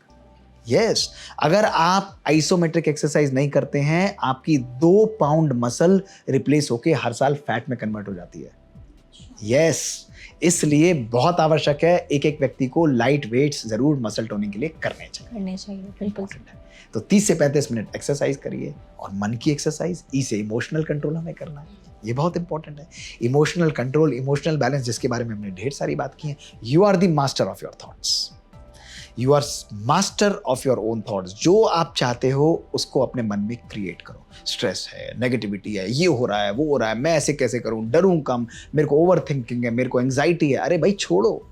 Yes, अगर आप आइसोमेट्रिक एक्सरसाइज नहीं करते हैं, आपकी 2 पाउंड मसल रिप्लेस होके हर साल फैट में कन्वर्ट हो जाती है। यस, इसलिए बहुत आवश्यक है एक एक व्यक्ति को लाइट वेट्स जरूर मसल टोनिंग के लिए करने चाहिए, बिल्कुल। तो 30 से 35 मिनट एक्सरसाइज करिए। और मन की एक्सरसाइज, ई से इमोशनल कंट्रोल हमें करना है, ये बहुत इंपॉर्टेंट है। इमोशनल कंट्रोल, इमोशनल बैलेंस, जिसके बारे में हमने ढेर सारी बात की है। You are the master of your thoughts, you are master of your own thoughts. जो आप चाहते हो उसको अपने मन में क्रिएट करो। स्ट्रेस है, नेगेटिविटी है, ये हो रहा है, वो हो रहा है, मैं ऐसे कैसे करूं, डरूं कम, मेरे को ओवर थिंकिंग है, मेरे को एंग्जाइटी है, अरे भाई छोड़ो।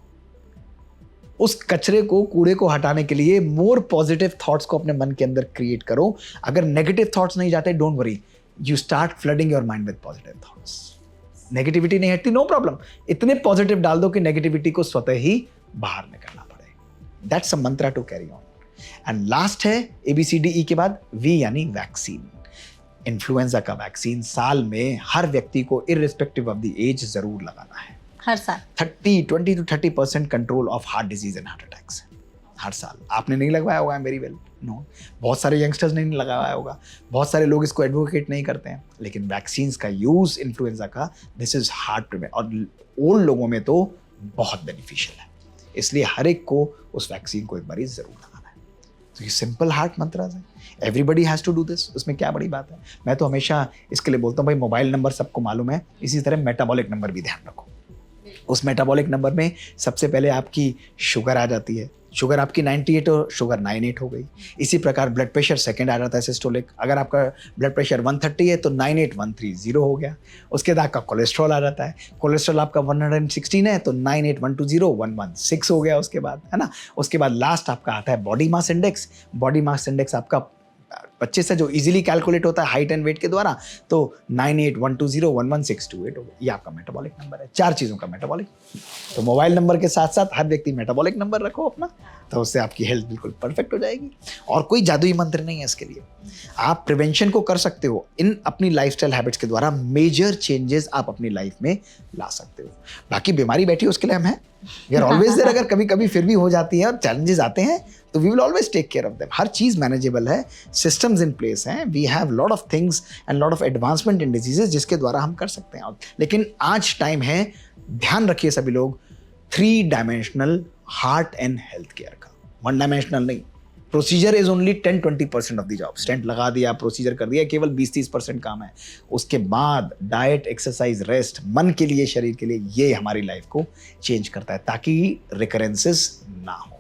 उस कचरे को, कूड़े को हटाने के लिए मोर पॉजिटिव थॉट्स को अपने मन के अंदर क्रिएट करो। अगर नेगेटिव थॉट्स नहीं जाते, don't worry, you start flooding your mind with positive thoughts. Negativity नहीं हटती, नो प्रॉब्लम, इतने पॉजिटिव डाल दो कि नेगेटिविटी को स्वतः ही बाहर निकलना पड़े। That's a mantra to carry on. And last है ABCDE के बाद V यानी वैक्सीन। इन्फ्लुएंजा का वैक्सीन साल में हर व्यक्ति को इररिस्पेक्टिव ऑफ द एज जरूर लगाना है। हर साल 20 to 30% control of heart disease and heart attacks हर साल। आपने नहीं लगवाया होगा, वेरी वेल नो, बहुत सारे यंगस्टर्स ने नहीं लगाया होगा, बहुत सारे लोग इसको एडवोकेट नहीं करते हैं, लेकिन वैक्सीन्स का यूज इन्फ्लुएंजा का, दिस इज हार्ट प्रिवेंट, और ओल्ड लोगों में तो बहुत बेनिफिशियल है। इसलिए हर एक को उस वैक्सीन को एक बार जरूर लगाना है। तो ये सिंपल हार्ट मंत्रास है, everybody has to do this, उसमें क्या बड़ी बात है। मैं तो हमेशा इसके लिए बोलता हूँ, भाई मोबाइल नंबर सबको मालूम है, इसी तरह मेटाबॉलिक नंबर भी ध्यान रखो। उस मेटाबॉलिक नंबर में सबसे पहले आपकी शुगर आ जाती है, शुगर आपकी 98 हो, शुगर 98 हो गई। इसी प्रकार ब्लड प्रेशर सेकंड आ जाता है, सिस्टोलिक। अगर आपका ब्लड प्रेशर 130 है तो 98130 हो गया। उसके बाद आपका कोलेस्ट्रॉल आ जाता है, कोलेस्ट्रॉल आपका 116 है तो 98120 हो गया उसके बाद, है ना। उसके बाद लास्ट आपका आता है body mass index. Body mass index आपका 25 है, जो इजीली कैलकुलेट होता है हाइट एंड वेट के द्वारा, तो 9812011628 हो गया। ये आपका मेटाबॉलिक नंबर है, 4 चीज़ों का मेटाबॉलिक। तो मोबाइल नंबर के साथ साथ हर व्यक्ति मेटाबॉलिक नंबर रखो अपना, तो उससे आपकी हेल्थ बिल्कुल परफेक्ट हो जाएगी। और कोई जादुई मंत्र नहीं है इसके लिए, आप प्रिवेंशन को कर सकते हो इन अपनी लाइफस्टाइल हैबिट्स के द्वारा। मेजर चेंजेस आप अपनी लाइफ में ला सकते हो। बाकी बीमारी बैठी है उसके लिए हम हैं, वी आर ऑलवेज देयर। अगर कभी कभी फिर भी हो जाती है और चैलेंजेस आते हैं तो we will always take care of them. हर चीज़ मैनेजेबल है, सिस्टम्स इन प्लेस हैं, we have lot of things and lot of advancement in diseases जिसके द्वारा हम कर सकते हैं। लेकिन आज टाइम है, ध्यान रखिए सभी लोग, 3 dimensional heart and health care का, 1 डायमेंशनल नहीं। Procedure is only 10-20% of the job. Stent लगा दिया, प्रोसीजर कर दिया, केवल 20-30% काम है। उसके बाद डाइट, एक्सरसाइज, रेस्ट, मन के लिए, शरीर के लिए, ये हमारी लाइफ को चेंज करता है ताकि रिकरेंसेस ना हो।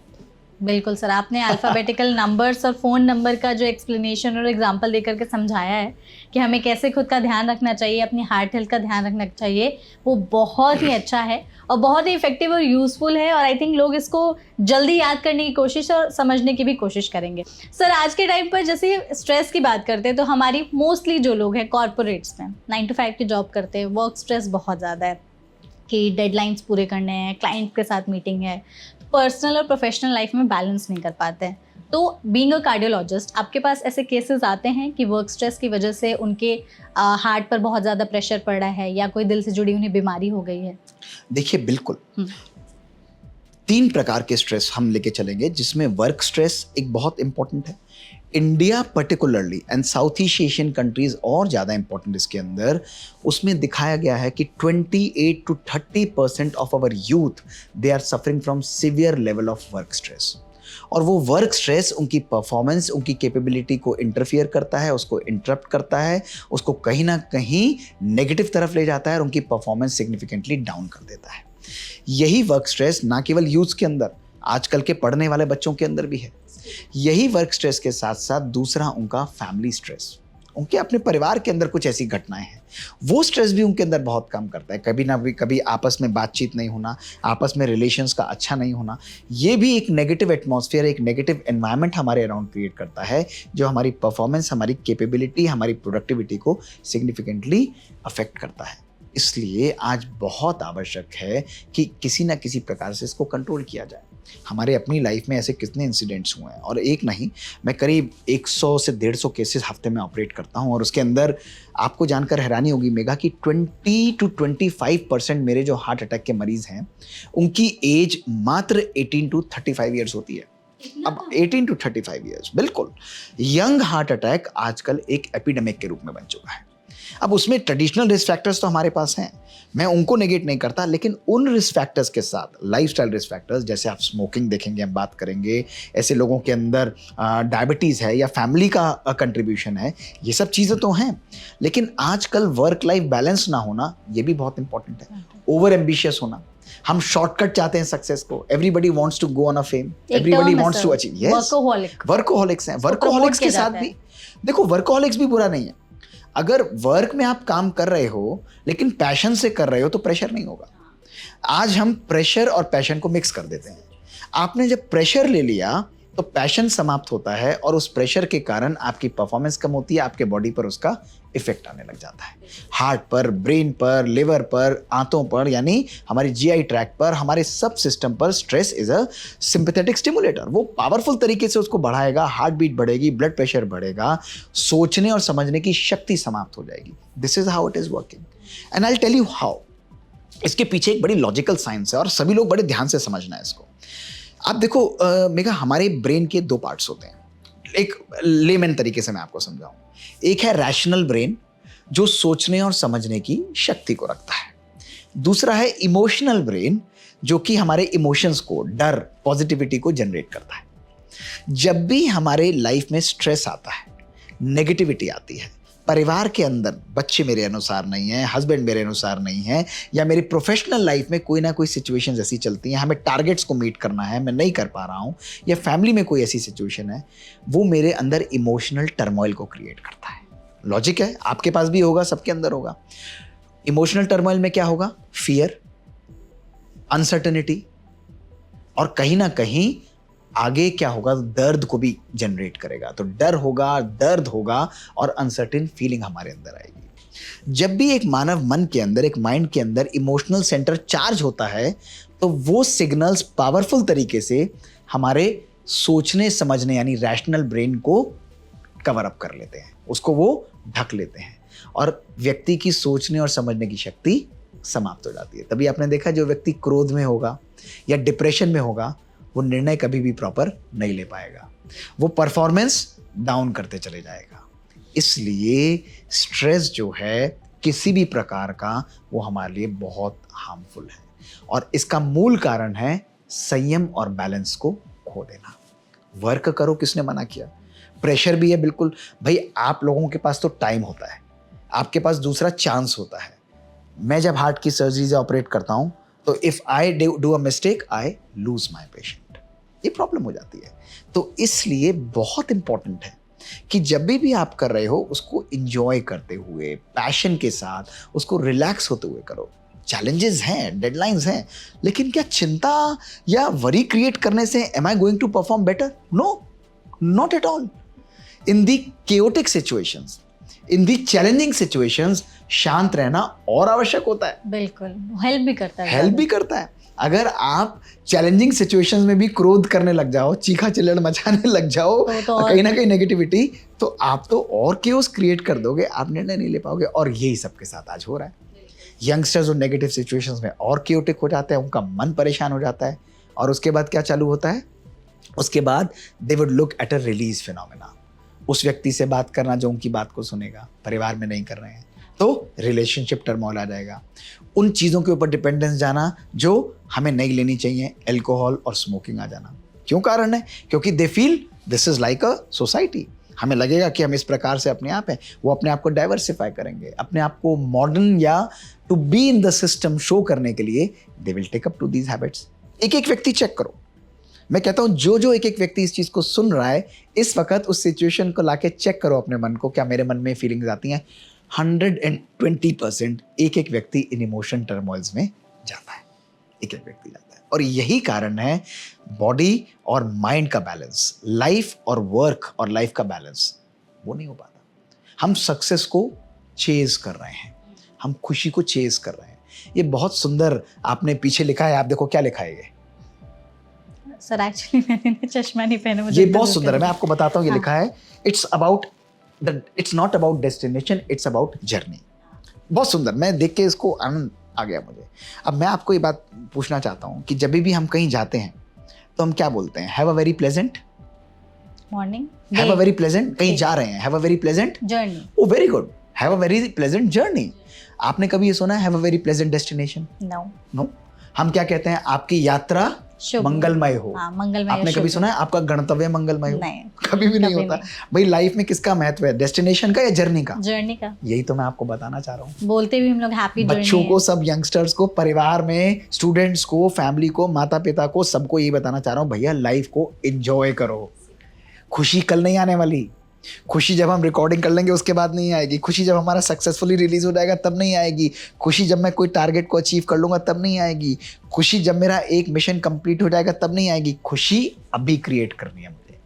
बिल्कुल सर, आपने अल्फ़ाबेटिकल नंबर्स और फ़ोन नंबर का जो एक्सप्लेनेशन और एग्जांपल देकर के समझाया है कि हमें कैसे खुद का ध्यान रखना चाहिए, अपनी हार्ट हेल्थ का ध्यान रखना चाहिए, वो बहुत ही अच्छा है और बहुत ही इफ़ेक्टिव और यूज़फुल है और आई थिंक लोग इसको जल्दी याद करने की कोशिश और समझने की भी कोशिश करेंगे। सर, आज के टाइम पर जैसे स्ट्रेस की बात करते हैं तो हमारी मोस्टली जो लोग हैं कॉर्पोरेट्स में 9 to 5 की जॉब करते हैं, वर्क स्ट्रेस बहुत ज़्यादा है कि डेडलाइंस पूरे करने हैं, क्लाइंट के साथ मीटिंग है, पर्सनल और प्रोफेशनल लाइफ में बैलेंस नहीं कर पाते हैं। तो बीइंग अ कार्डियोलॉजिस्ट आपके पास ऐसे केसेस आते हैं कि वर्क स्ट्रेस की वजह से उनके हार्ट पर बहुत ज़्यादा प्रेशर पड़ रहा है या कोई दिल से जुड़ी उन्हें बीमारी हो गई है? देखिए बिल्कुल 3 प्रकार के स्ट्रेस हम लेके चलेंगे, जिसमें वर्क स्ट्रेस एक बहुत इंपॉर्टेंट है। India particularly and south east Asian countries और ज़्यादा इंपॉर्टेंट इसके अंदर, उसमें दिखाया गया है कि 28 to 30% of our youth they are suffering from severe level of work stress. और वो वर्क स्ट्रेस उनकी परफॉर्मेंस, उनकी कैपेबिलिटी को इंटरफियर करता है, उसको इंटरप्ट करता है, उसको कहीं ना कहीं नेगेटिव तरफ ले जाता है और उनकी परफॉर्मेंस सिग्निफिकेंटली डाउन कर देता है। यही वर्क स्ट्रेस ना केवल यूथ के अंदर, आजकल के पढ़ने वाले बच्चों के अंदर भी है। यही वर्क स्ट्रेस के साथ साथ दूसरा उनका फैमिली स्ट्रेस, उनके अपने परिवार के अंदर कुछ ऐसी घटनाएं हैं, वो स्ट्रेस भी उनके अंदर बहुत काम करता है। कभी ना कभी आपस में बातचीत नहीं होना, आपस में रिलेशंस का अच्छा नहीं होना, ये भी एक नेगेटिव एटमॉस्फेयर, एक नेगेटिव एनवायरनमेंट हमारे अराउंड क्रिएट करता है, जो हमारी परफॉर्मेंस, हमारी कैपेबिलिटी, हमारी प्रोडक्टिविटी को सिग्निफिकेंटली अफेक्ट करता है। इसलिए आज बहुत आवश्यक है कि किसी ना किसी प्रकार से इसको कंट्रोल किया जाए। हमारे अपनी लाइफ में ऐसे कितने इंसिडेंट्स हुए हैं, और एक नहीं, मैं करीब 100 से 150 केसेस हफ्ते में ऑपरेट करता हूं, और उसके अंदर आपको जानकर हैरानी होगी मेगा कि 20 to 25% मेरे जो हार्ट अटैक के मरीज हैं उनकी एज मात्र 18 to 35 ईयर्स होती है। अब 18 to 35 ईयर्स, बिल्कुल यंग हार्ट अटैक आजकल एक एपिडेमिक के रूप में बन चुका है। अब उसमें ट्रेडिशनल रिस्क फैक्टर्स तो हमारे पास हैं, मैं उनको नेगेट नहीं करता, लेकिन उन रिस्क फैक्टर्स के साथ लाइफस्टाइल रिस्क फैक्टर्स, जैसे आप स्मोकिंग देखेंगे, हम बात करेंगे, ऐसे लोगों के अंदर डायबिटीज़ है या फैमिली का कंट्रीब्यूशन है, ये सब चीज़ें तो हैं। लेकिन आजकल वर्क लाइफ बैलेंस ना होना, ये भी बहुत इंपॉर्टेंट है। ओवर एम्बिशियस होना, हम शॉर्टकट चाहते हैं सक्सेस को, everybody wants to go on a fame, everybody wants to achieve, yes, workaholics हैं। वर्कोहॉलिक्स के साथ भी देखो, वर्कोहॉलिक्स भी बुरा नहीं है। अगर वर्क में आप काम कर रहे हो लेकिन पैशन से कर रहे हो तो प्रेशर नहीं होगा। आज हम प्रेशर और पैशन को मिक्स कर देते हैं। आपने जब प्रेशर ले लिया तो पैशन समाप्त होता है, और उस प्रेशर के कारण आपकी परफॉर्मेंस कम होती है, आपके बॉडी पर उसका इफेक्ट आने लग जाता है, हार्ट पर, ब्रेन पर, लिवर पर, आंतों पर, यानी हमारी जीआई ट्रैक पर, हमारे सब सिस्टम पर। Stress is a sympathetic stimulator, वो पावरफुल तरीके से उसको बढ़ाएगा, हार्ट बीट बढ़ेगी, ब्लड प्रेशर बढ़ेगा, सोचने और समझने की शक्ति समाप्त हो जाएगी। This is how it is working, and I will tell you how. इसके पीछे एक बड़ी लॉजिकल साइंस है और सभी लोग बड़े ध्यान से समझना है इसको। आप देखो मेगा, हमारे ब्रेन के 2 पार्ट्स होते हैं, एक लेमैन तरीके से मैं आपको समझाऊं। एक है रैशनल ब्रेन, जो सोचने और समझने की शक्ति को रखता है। दूसरा है इमोशनल ब्रेन, जो कि हमारे इमोशंस को, डर, पॉजिटिविटी को जनरेट करता है। जब भी हमारे लाइफ में स्ट्रेस आता है, नेगेटिविटी आती है, परिवार के अंदर बच्चे मेरे अनुसार नहीं है, हस्बैंड मेरे अनुसार नहीं है, या मेरी प्रोफेशनल लाइफ में कोई ना कोई सिचुएशंस ऐसी चलती हैं, हमें टारगेट्स को मीट करना है, मैं नहीं कर पा रहा हूँ, या फैमिली में कोई ऐसी सिचुएशन है, वो मेरे अंदर इमोशनल टर्मोइल को क्रिएट करता है। लॉजिक है, आपके पास भी होगा, सबके अंदर होगा। इमोशनल टर्मोइल में क्या होगा? फियर, अनसर्टेनिटी, और कहीं ना कहीं आगे क्या होगा, दर्द को भी जनरेट करेगा। तो डर होगा, दर्द होगा, और अनसर्टेन फीलिंग हमारे अंदर आएगी। जब भी एक मानव मन के अंदर, एक माइंड के अंदर इमोशनल सेंटर चार्ज होता है, तो वो सिग्नल्स पावरफुल तरीके से हमारे सोचने समझने यानी रैशनल ब्रेन को कवर अप कर लेते हैं, उसको वो ढक लेते हैं, और व्यक्ति की सोचने और समझने की शक्ति समाप्त हो जाती है। तभी आपने देखा, जो व्यक्ति क्रोध में होगा या डिप्रेशन में होगा, वो निर्णय कभी भी प्रॉपर नहीं ले पाएगा, वो परफॉर्मेंस डाउन करते चले जाएगा। इसलिए स्ट्रेस जो है किसी भी प्रकार का, वो हमारे लिए बहुत हार्मफुल है, और इसका मूल कारण है संयम और बैलेंस को खो देना। वर्क करो, किसने मना किया? प्रेशर भी है, बिल्कुल भाई, आप लोगों के पास तो टाइम होता है, आपके पास दूसरा चांस होता है। मैं जब हार्ट की सर्जरी से ऑपरेट करता हूं, तो if I do a mistake, I lose my patient. ये प्रॉब्लम हो जाती है। तो इसलिए बहुत इंपॉर्टेंट है कि जब भी आप कर रहे हो उसको इंजॉय करते हुए, पैशन के साथ, उसको रिलैक्स होते हुए करो। चैलेंजेस हैं, डेडलाइंस हैं, लेकिन क्या चिंता या वरी क्रिएट करने से am I going to perform better? No, not at all. In the chaotic situations, in the challenging situations, शांत रहना और आवश्यक होता है। बिल्कुल, हेल्प भी करता है। हेल्प भी करता है। अगर आप चैलेंजिंग सिचुएशंस में भी क्रोध करने लग जाओ, चीखा चिल्लड़ मचाने लग जाओ, तो कहीं ना कहीं नेगेटिविटी, तो आप तो और केओस क्रिएट कर दोगे, आप निर्णय नहीं ले पाओगे। और यही सबके साथ आज हो रहा है। यंगस्टर्स और नेगेटिव सिचुएशंस में और केओटिक हो जाते हैं, उनका मन परेशान हो जाता है, और उसके बाद क्या चालू होता है? उसके बाद they would look at a release phenomena. उस व्यक्ति से बात करना जो उनकी बात को सुनेगा, परिवार में नहीं कर रहे हैं, तो रिलेशनशिप टर्मोइल आ जाएगा। उन चीज़ों के ऊपर डिपेंडेंस जाना जो हमें नहीं लेनी चाहिए, अल्कोहल और स्मोकिंग आ जाना। क्यों कारण है? क्योंकि they feel this is like a society. हमें लगेगा कि हम इस प्रकार से अपने आप हैं। वो अपने आप को डाइवर्सिफाई करेंगे, अपने आप को मॉडर्न या to be in the system show करने के लिए they will take up to these habits. एक एक व्यक्ति चेक करो। मैं कहता हूँ जो एक एक व्यक्ति इस चीज़ को सुन रहा है, इस वक्त उस सिचुएशन को लाके चेक करो अपने मन को, क्या मेरे मन में फीलिंग्स आती हैं? 120% एक एक व्यक्ति इन इमोशन टर्मोइल्स में जाता है, एक एक व्यक्ति जाता है। और यही कारण है बॉडी और माइंड का बैलेंस, लाइफ और वर्क और लाइफ का बैलेंस वो नहीं हो पाता। हम सक्सेस को चेज कर रहे हैं, हम खुशी को चेज कर रहे हैं। ये बहुत सुंदर आपने पीछे लिखा है, आप देखो क्या लिखा है ये। सर एक्चुअली मैंने चश्मा नहीं पहना, मुझे ये बहुत सुंदर है, मैं आपको बताता हूँ। ये हाँ। लिखा है it's not about destination, it's about journey. बहुत सुंदर, मैं देख के इसको आनंद आ गया मुझे। अब मैं आपको ये बात पूछना चाहता हूँ कि जब भी हम कहीं जाते हैं तो हम क्या बोलते हैं? Have a very pleasant morning, have a very pleasant, कहीं जा रहे हैं, have a very pleasant journey. Oh very good, have a very pleasant journey. आपने कभी ये सुना है have a very pleasant destination? No. No. हम क्या कहते हैं? आपकी यात्रा मंगलमय हो। हाँ, मंगलमय। आपने कभी सुना है आपका गंतव्य मंगलमय हो? नहीं, कभी भी नहीं कभी होता। भाई लाइफ में किसका महत्व है, डेस्टिनेशन का या जर्नी का? जर्नी का। यही तो मैं आपको बताना चाह रहा हूँ। बोलते भी हम लोग हैप्पी जर्नी। बच्चों को, सब यंगस्टर्स को, परिवार में स्टूडेंट्स को, फैमिली को, माता पिता को, सबको यही बताना चाह रहा हूँ, भैया लाइफ को एंजॉय करो। खुशी कल नहीं आने वाली। खुशी जब हम रिकॉर्डिंग कर लेंगे उसके बाद नहीं आएगी। खुशी जब हमारा सक्सेसफुली रिलीज हो जाएगा तब नहीं आएगी। खुशी जब मैं कोई टारगेट को अचीव कर लूंगा तब नहीं आएगी। खुशी जब मेरा एक मिशन कंप्लीट हो जाएगा तब नहीं आएगी। खुशी अभी क्रिएट करनी है मुझे,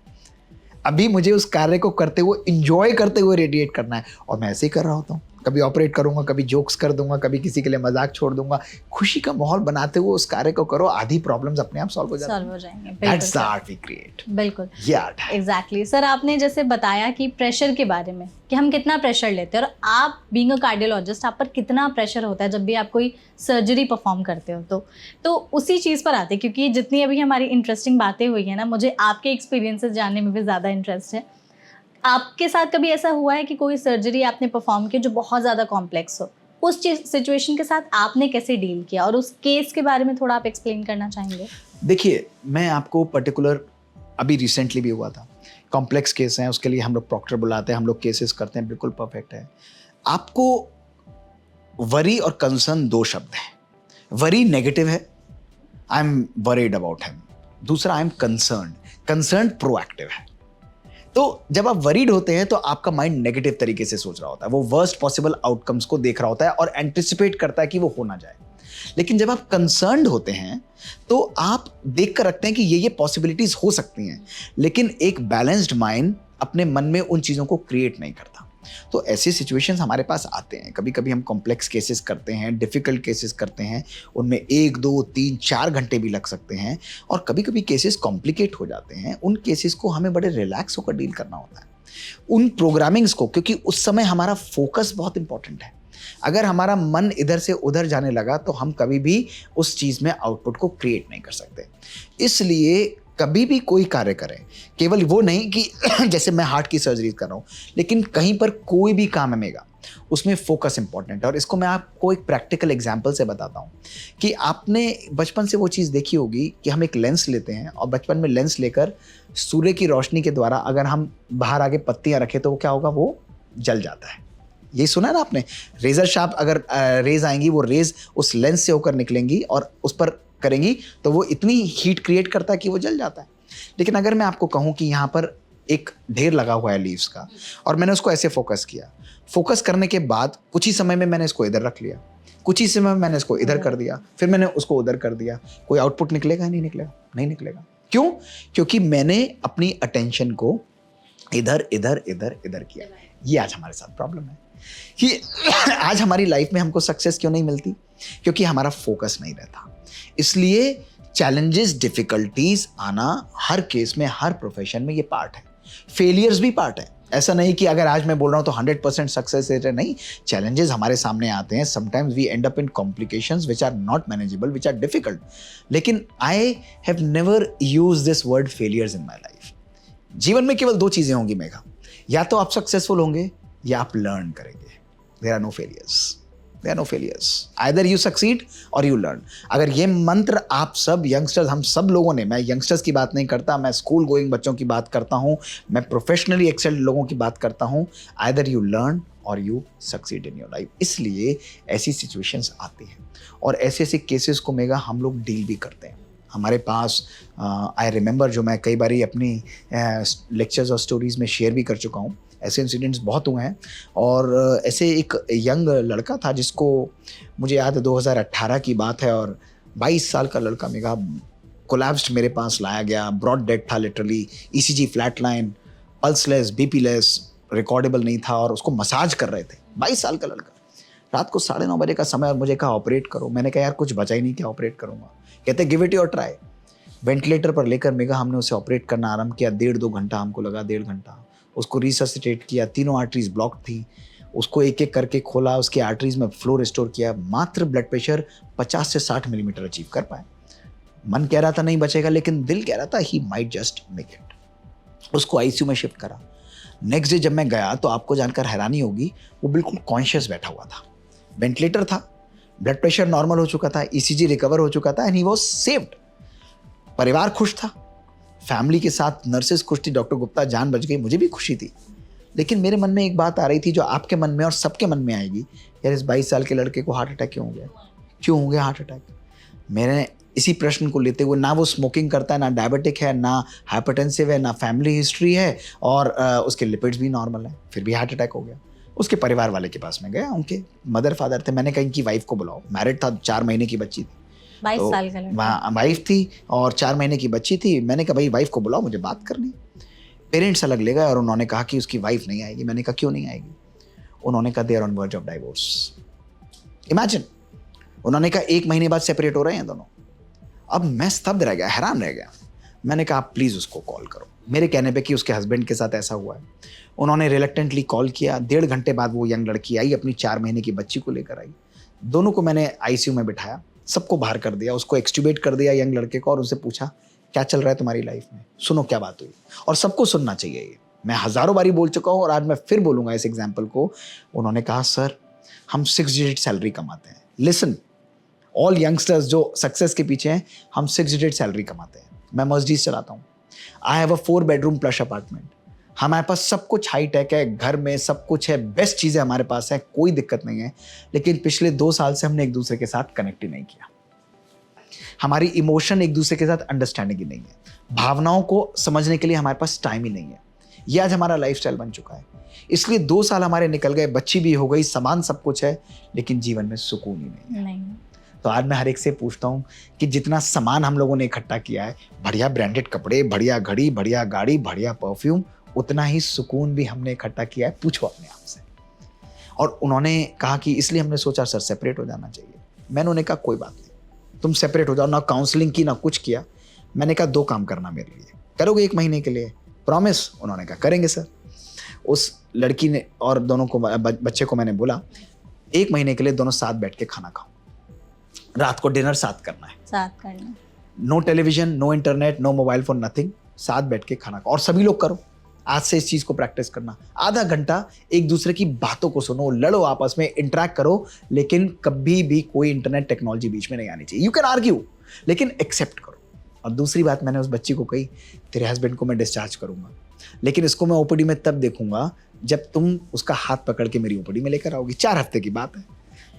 अभी मुझे उस कार्य को करते हुए, इंजॉय करते हुए रेडिएट करना है। और मैं ऐसे ही कर रहा होता हूँ, कभी ऑपरेट करूंगा, कभी जोक्स कर दूंगा, कभी किसी के लिए मजाक छोड़ दूंगा। खुशी का माहौल बनाते हुए उस कार्य को करो, आधी प्रॉब्लम्स अपने आप सॉल्व हो जाएंगे। That's the art we create. बिल्कुल, ये आर्ट है। एग्जैक्टली। सर आपने जैसे बताया कि प्रेशर के बारे में, कि हम कितना प्रेशर लेते हैं, और आप बीइंग अ कार्डियोलॉजिस्ट, आप पर कितना प्रेशर होता है जब भी आप कोई सर्जरी परफॉर्म करते हो। तो उसी चीज़ पर आते हैं, क्योंकि जितनी अभी हमारी इंटरेस्टिंग बातें हुई है ना, मुझे आपके एक्सपीरियंसेस जानने में भी ज़्यादा इंटरेस्ट है। आपके साथ कभी ऐसा हुआ है कि कोई सर्जरी आपने परफॉर्म की जो बहुत ज़्यादा कॉम्प्लेक्स हो? उस सिचुएशन के साथ आपने कैसे डील किया, और उस केस के बारे में थोड़ा आप एक्सप्लेन करना चाहेंगे? देखिए, मैं आपको पर्टिकुलर, अभी रिसेंटली भी हुआ था, कॉम्प्लेक्स केस हैं, उसके लिए हम लोग प्रॉक्टर बुलाते हैं, हम लोग केसेस करते हैं, बिल्कुल परफेक्ट है। आपको वरी और कंसर्न दो शब्द हैं। वरी नेगेटिव है, I am worried about him. दूसरा आई एम कंसर्न प्रोएक्टिव है। तो जब आप वरीड होते हैं तो आपका माइंड नेगेटिव तरीके से सोच रहा होता है, वो वर्स्ट पॉसिबल आउटकम्स को देख रहा होता है और एंटिसिपेट करता है कि वो हो ना जाए। लेकिन जब आप कंसर्न्ड होते हैं तो आप देख कर रखते हैं कि ये पॉसिबिलिटीज हो सकती हैं, लेकिन एक बैलेंस्ड माइंड अपने मन में उन चीज़ों को क्रिएट नहीं करता। तो ऐसे सिचुएशंस हमारे पास आते हैं। कभी कभी हम कॉम्प्लेक्स केसेस करते हैं, डिफ़िकल्ट केसेस करते हैं, उनमें 1, 2, 3, 4 घंटे भी लग सकते हैं। और कभी कभी केसेस कॉम्प्लिकेट हो जाते हैं। उन केसेस को हमें बड़े रिलैक्स होकर डील करना होता है, उन प्रोग्रामिंग्स को, क्योंकि उस समय हमारा फोकस बहुत इंपॉर्टेंट है। अगर हमारा मन इधर से उधर जाने लगा तो हम कभी भी उस चीज़ में आउटपुट को क्रिएट नहीं कर सकते। इसलिए कभी भी कोई कार्य करें, केवल वो नहीं कि जैसे मैं हार्ट की सर्जरी कर रहा हूँ, लेकिन कहीं पर कोई भी काम है, उसमें फोकस इंपॉर्टेंट है। और इसको मैं आपको एक प्रैक्टिकल एग्जांपल से बताता हूँ कि आपने बचपन से वो चीज़ देखी होगी कि हम एक लेंस लेते हैं, और बचपन में लेंस लेकर सूर्य की रोशनी के द्वारा अगर हम बाहर आगे पत्तियाँ रखें तो वो क्या होगा, वो जल जाता है। ये सुना है ना आपने? रेजर शार्प अगर रेज आएंगी, वो रेज उस लेंस से होकर निकलेंगी और उस पर करेंगी तो वो इतनी हीट क्रिएट करता है कि वो जल जाता है। लेकिन अगर मैं आपको कहूँ कि यहाँ पर एक ढेर लगा हुआ है लीव्स का और मैंने उसको ऐसे फोकस किया, फोकस करने के बाद कुछ ही समय में मैंने इसको इधर रख लिया, कुछ ही समय में मैंने इसको इधर कर दिया, फिर मैंने उसको उधर कर दिया, कोई आउटपुट निकलेगा? नहीं निकलेगा, नहीं निकलेगा। क्यों? क्योंकि मैंने अपनी अटेंशन को इधर इधर इधर इधर किया। ये आज हमारे साथ प्रॉब्लम है कि आज हमारी लाइफ में हमको सक्सेस क्यों नहीं मिलती? क्योंकि हमारा फोकस नहीं रहता। इसलिए चैलेंजेस, डिफिकल्टीज आना हर केस में, हर प्रोफेशन में ये पार्ट है। फेलियर्स भी पार्ट है। ऐसा नहीं कि अगर आज मैं बोल रहा हूँ तो 100% सक्सेस है, नहीं। चैलेंजेस हमारे सामने आते हैं। Sometimes we end up in complications which are not manageable, which are difficult. लेकिन I have never used this word failures in my life. जीवन में केवल 2 चीजें होंगी मेघा, या तो आप सक्सेसफुल होंगे या आप लर्न करेंगे। There are no failures, there are no failures, either you succeed और यू लर्न। अगर ये मंत्र आप सब यंगस्टर्स, हम सब लोगों ने, मैं यंगस्टर्स की बात नहीं करता, मैं स्कूल गोइंग बच्चों की बात करता हूँ, मैं प्रोफेशनली एक्सेल्ड लोगों की बात करता हूँ, आइदर यू लर्न और you succeed in your life. इसलिए ऐसी सिचुएशंस आती हैं और ऐसे ऐसे केसेस को मेगा हम लोग डील भी करते हैं। हमारे पास आई रिमेंबर, जो मैं कई बारी अपनी लेक्चर्स और स्टोरीज में शेयर भी कर चुका हूँ, ऐसे इंसिडेंट्स बहुत हुए हैं। और ऐसे एक यंग लड़का था जिसको, मुझे याद है 2018 की बात है, और 22 साल का लड़का मेगा कोलैप्स्ड मेरे पास लाया गया, ब्रॉड डेड था literally, ECG flat line, pulseless, BP less, recordable नहीं था, और उसको मसाज कर रहे थे। 22 साल का लड़का, रात को 9:30 बजे का समय, और मुझे कहा ऑपरेट करो। मैंने कहा यार कुछ बचा ही नहीं, क्या ऑपरेट करूँगा? कहते give it your try. Ventilator पर लेकर मेगा हमने उसे ऑपरेट करना आरंभ किया। 1.5-2 घंटा हमको लगा, 1.5 घंटा। उसको रिससिटेट किया, 3 आर्टरीज ब्लॉक थी, उसको एक एक करके खोला, उसके आर्टरीज में फ्लो रिस्टोर किया। मात्र ब्लड प्रेशर 50 से 60 मिलीमीटर अचीव कर पाए। मन कह रहा था नहीं बचेगा, लेकिन दिल कह रहा था he might just make it. उसको आईसीयू में शिफ्ट करा। नेक्स्ट डे जब मैं गया तो आपको जानकर हैरानी होगी, वो बिल्कुल कॉन्शियस बैठा हुआ था। वेंटिलेटर था, ब्लड प्रेशर नॉर्मल हो चुका था, ईसीजी रिकवर हो चुका था, एंड ही वाज सेव्ड। परिवार खुश था, फैमिली के साथ, नर्सेस खुश थी, डॉक्टर गुप्ता जान बच गई, मुझे भी खुशी थी। लेकिन मेरे मन में एक बात आ रही थी जो आपके मन में और सबके मन में आएगी, यार इस 22 साल के लड़के को हार्ट अटैक क्यों हो गया? क्यों हो गया हार्ट अटैक? मैंने इसी प्रश्न को लेते हुए, ना वो स्मोकिंग करता है, ना डायबिटिक है, ना हाइपरटेंसिव है, ना फैमिली हिस्ट्री है, और उसके लिपिड्स भी नॉर्मल है, फिर भी हार्ट अटैक हो गया। उसके परिवार वाले के पास में गया, उनके मदर फादर थे। मैंने कहा इनकी वाइफ को बुलाओ। मैरिड था, 4 महीने की बच्ची थी, 22 साल का लड़का, वाइफ थी और 4 महीने की बच्ची थी। मैंने कहा भाई वाइफ को बुलाओ, मुझे बात करनी। पेरेंट्स अलग ले गए और उन्होंने कहा कि उसकी वाइफ नहीं आएगी। मैंने कहा क्यों नहीं आएगी? उन्होंने कहा they are on verge of divorce. Imagine, उन्होंने कहा 1 महीने बाद सेपरेट हो रहे हैं दोनों। अब मैं स्तब्ध रह गया, हैरान रह गया। मैंने कहा आप प्लीज़ उसको कॉल करो, मेरे कहने पे कि उसके हस्बैंड के साथ ऐसा हुआ है। उन्होंने रिलेक्टेंटली कॉल किया। 1.5 घंटे बाद वो यंग लड़की आई, अपनी 4 महीने की बच्ची को लेकर आई। दोनों को मैंने आईसीयू में बिठाया, सबको बाहर कर दिया, उसको एक्सट्यूबेट कर दिया यंग लड़के को, और उससे पूछा क्या चल रहा है तुम्हारी लाइफ में, सुनो क्या बात हुई। और सबको सुनना चाहिए। ये मैं हज़ारों बारी बोल चुका हूँ और आज मैं फिर बोलूँगा इस एग्जाम्पल को। उन्होंने कहा सर हम 6 डिजिट सैलरी कमाते हैं। लिसन ऑल यंगस्टर्स जो सक्सेस के पीछे हैं, हम 6 डिजिट सैलरी कमाते हैं। मैं मर्सिडीज चलाता हूँ, I have a 4 bedroom plus apartment. हमारे पास सब कुछ हाई टेक है, घर में सब कुछ है, बेस्ट चीज़ें हमारे पास है, कोई दिक्कत नहीं है। लेकिन पिछले 2 साल से हमने एक दूसरे के साथ कनेक्ट ही नहीं किया। हमारी इमोशन एक दूसरे के साथ अंडरस्टैंडिंग ही नहीं है, भावनाओं को समझने के लिए हमारे पास टाइम ही नहीं है। ये आज हमारा लाइफस्टाइल बन चुका है। इसलिए 2 साल हमारे निकल गए, बच्ची भी हो गई, समान सब कुछ है, लेकिन जीवन में सुकून ही नहीं है। तो आज मैं हर एक से पूछता हूँ कि जितना सामान हम लोगों ने इकट्ठा किया है, बढ़िया ब्रांडेड कपड़े, बढ़िया घड़ी, बढ़िया गाड़ी, बढ़िया परफ्यूम, उतना ही सुकून भी हमने इकट्ठा किया है। पूछो अपने आप से। और उन्होंने कहा कि इसलिए हमने सोचा सर सेपरेट हो जाना चाहिए। मैंने उन्हें कहा कोई बात नहीं, तुम सेपरेट हो जाओ। ना काउंसलिंग की, ना कुछ किया। मैंने कहा 2 काम करना मेरे लिए, करोगे 1 महीने के लिए, प्रॉमिस? उन्होंने कहा करेंगे सर। उस लड़की ने और दोनों को, बच्चे को मैंने बोला 1 महीने के लिए दोनों साथ बैठ के खाना खाओ, रात को डिनर साथ करना है, साथ करना, no television, no internet, no mobile phone, nothing, साथ बैठ के खाना खाओ। और सभी लोग करो, आज से इस चीज को प्रैक्टिस करना। आधा घंटा एक दूसरे की बातों को सुनो, लड़ो, आपस में इंटरेक्ट करो, लेकिन कभी भी कोई इंटरनेट टेक्नोलॉजी बीच में नहीं आनी चाहिए। यू कैन आर्ग्यू, लेकिन एक्सेप्ट करो। और दूसरी बात मैंने उस बच्ची को कही, तेरे हस्बैंड को मैं डिस्चार्ज करूंगा, लेकिन इसको मैं ओपीडी में तब देखूंगा जब तुम उसका हाथ पकड़ के मेरी ओपीडी में लेकर आओगी। 4 हफ्ते की बात है।